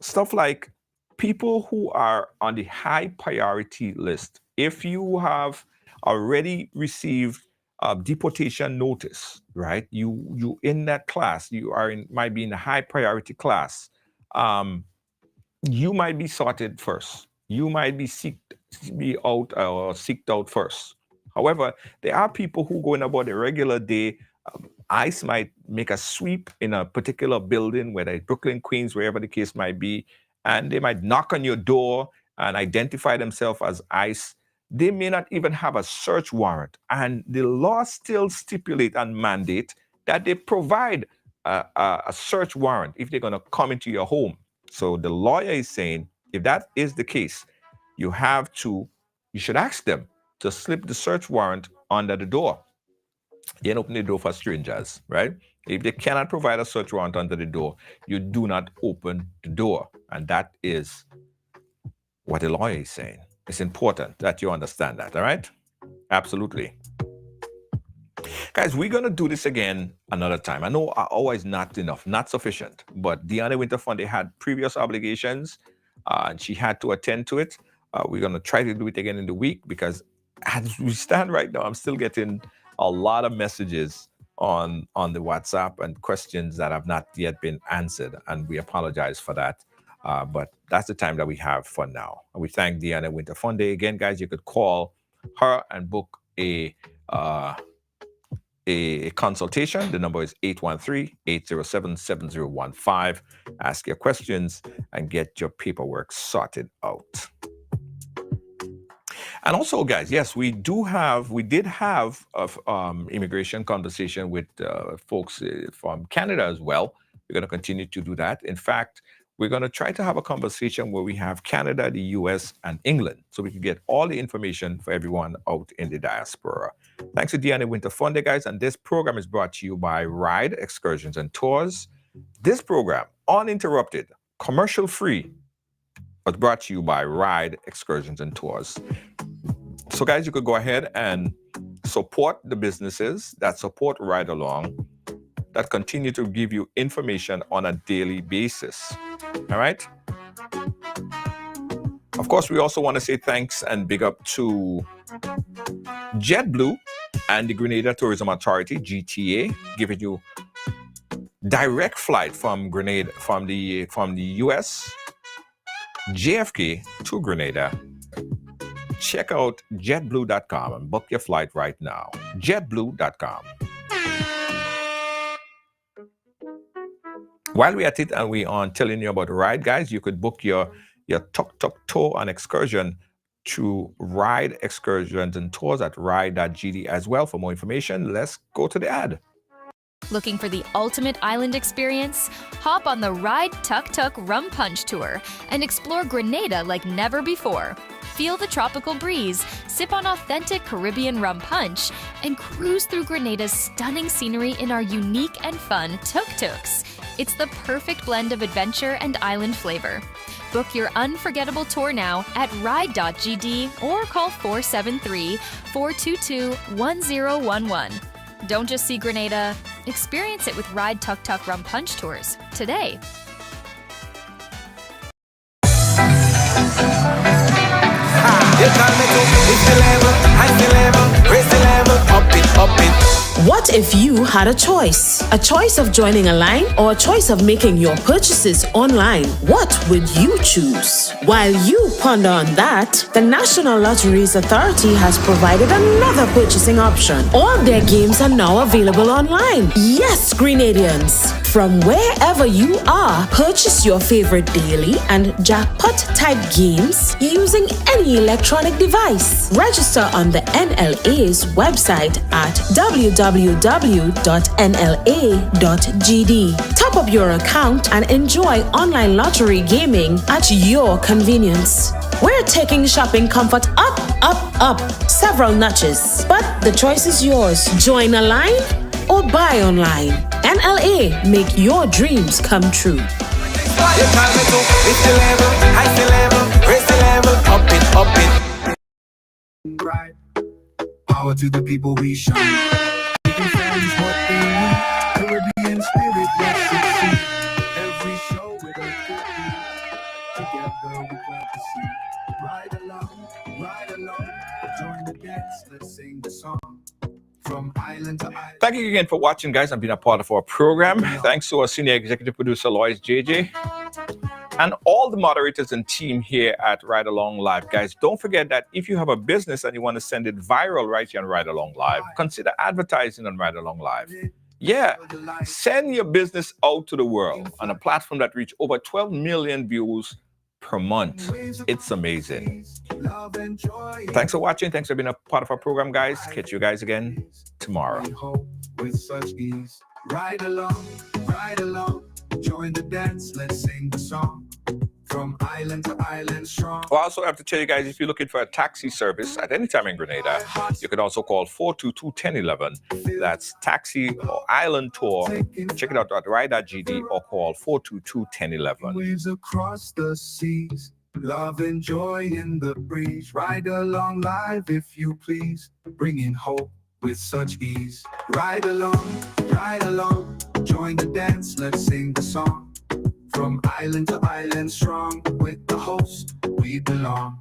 S3: Stuff like people who are on the high priority list, if you have already received deportation notice, right? You in that class, you are in, might be in the high priority class. You might be sorted first. You might be seeked out first. However, there are people who go in about a regular day. ICE might make a sweep in a particular building, whether it's Brooklyn, Queens, wherever the case might be, and they might knock on your door and identify themselves as ICE. They may not even have a search warrant, and the law still stipulate and mandate that they provide a search warrant if they're going to come into your home. So the lawyer is saying, if that is the case, you should ask them to slip the search warrant under the door. You don't open the door for strangers, right? If they cannot provide a search warrant under the door, you do not open the door. And that is what the lawyer is saying. It's important that you understand that, all right? Absolutely. Guys, we're going to do this again another time. I know an hour is not enough, not sufficient, but Deanna Winterfund, had previous obligations, and she had to attend to it. We're going to try to do it again in the week, because as we stand right now, I'm still getting a lot of messages on the WhatsApp and questions that have not yet been answered, and we apologize for that. But that's the time that we have for now. And we thank Deanna Winterfund. Again, guys, you could call her and book a consultation. The number is 813-807-7015. Ask your questions and get your paperwork sorted out. And also, guys, yes, we did have immigration conversation with folks from Canada as well. We're going to continue to do that. In fact, we're going to try to have a conversation where we have Canada, the US, and England, so we can get all the information for everyone out in the diaspora. Thanks to Deanna Winterfund, guys, and this program is brought to you by Ride Excursions and Tours. This program, uninterrupted, commercial-free, was brought to you by Ride Excursions and Tours. So, guys, you could go ahead and support the businesses that support Ride Along, that continue to give you information on a daily basis. All right? Of course, we also want to say thanks and big up to JetBlue and the Grenada Tourism Authority, GTA, giving you direct flight from Grenada, from the US, JFK to Grenada. Check out jetblue.com and book your flight right now. jetblue.com. While we're at it and we are telling you about the ride, guys, you could book your tuk-tuk tour and excursion to Ride Excursions and Tours at ride.gd as well. For more information, let's go to the ad.
S6: Looking for the ultimate island experience? Hop on the Ride Tuk Tuk Rum Punch Tour and explore Grenada like never before. Feel the tropical breeze, sip on authentic Caribbean rum punch, and cruise through Grenada's stunning scenery in our unique and fun tuk-tuks. It's the perfect blend of adventure and island flavor. Book your unforgettable tour now at ride.gd or call 473-422-1011. Don't just see Grenada, experience it with Ride Tuk Tuk Rum Punch Tours today.
S7: What if you had a choice? A choice of joining a line or a choice of making your purchases online? What would you choose? While you ponder on that, the National Lotteries Authority has provided another purchasing option. All their games are now available online. Yes, Grenadians. From wherever you are, purchase your favorite daily and jackpot type games using any electronic device. Register on the NLA's website at www.nla.gd. Top up your account and enjoy online lottery gaming at your convenience. We're taking shopping comfort up, up, up several notches, but the choice is yours. Join a line or buy online. NLA, make your dreams come true.
S1: Right. Power to the people we shine. Making fans what they need. Caribbean spirit, let's succeed. Every show with a good beat. Together we plan to see. Ride along, join the dance, let's sing the song. From island to island.
S3: Thank you again for watching, guys, and being a part of our program. Thanks to our senior executive producer, Lois JJ, and all the moderators and team here at Ride Along Live. Guys, don't forget that if you have a business and you want to send it viral right here on Ride Along Live, consider advertising on Ride Along Live. Yeah, send your business out to the world on a platform that reaches over 12 million views per month. It's amazing. Thanks for watching. Thanks for being a part of our program, guys. Catch you guys again tomorrow.
S1: With such ease. Ride along, join the dance, let's sing the song. From island to island strong.
S3: Well, I also have to tell you guys, if you're looking for a taxi service at any time in Grenada, you can also call 422-1011. That's taxi or island tour. Check it out at ride.gd or call 422-1011.
S1: Waves across the seas, love and joy in the breeze. Ride along live if you please, bringing hope with such ease. Ride along, join the dance, let's sing the song. From island to island strong, with the host we belong.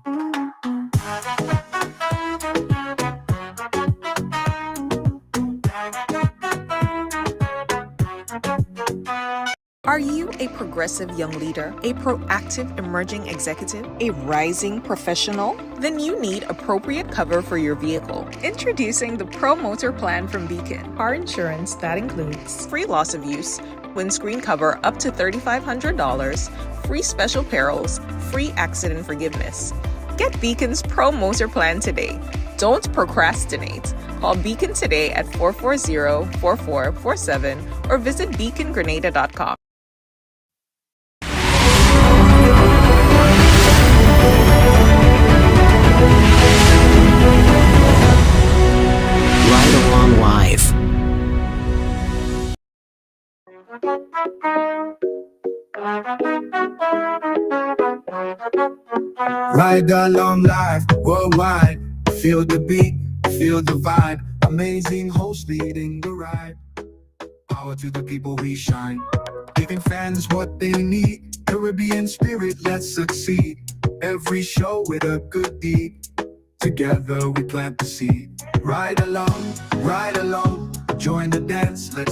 S2: Are you a progressive young leader, a proactive emerging executive, a rising professional? Then you need appropriate cover for your vehicle. Introducing the Pro Motor Plan from Beacon. Car insurance that includes free loss of use, windscreen cover up to $3,500, free special perils, free accident forgiveness. Get Beacon's Pro Motor Plan today. Don't procrastinate. Call Beacon today at 440-4447 or visit beacongrenada.com.
S8: Ride Along Live.
S1: Ride along live, worldwide. Feel the beat, feel the vibe. Amazing host leading the ride. Power to the people we shine. Giving fans what they need. Caribbean spirit, let's succeed. Every show with a good deed. Together we plant the seed. Ride along, join the dance, let's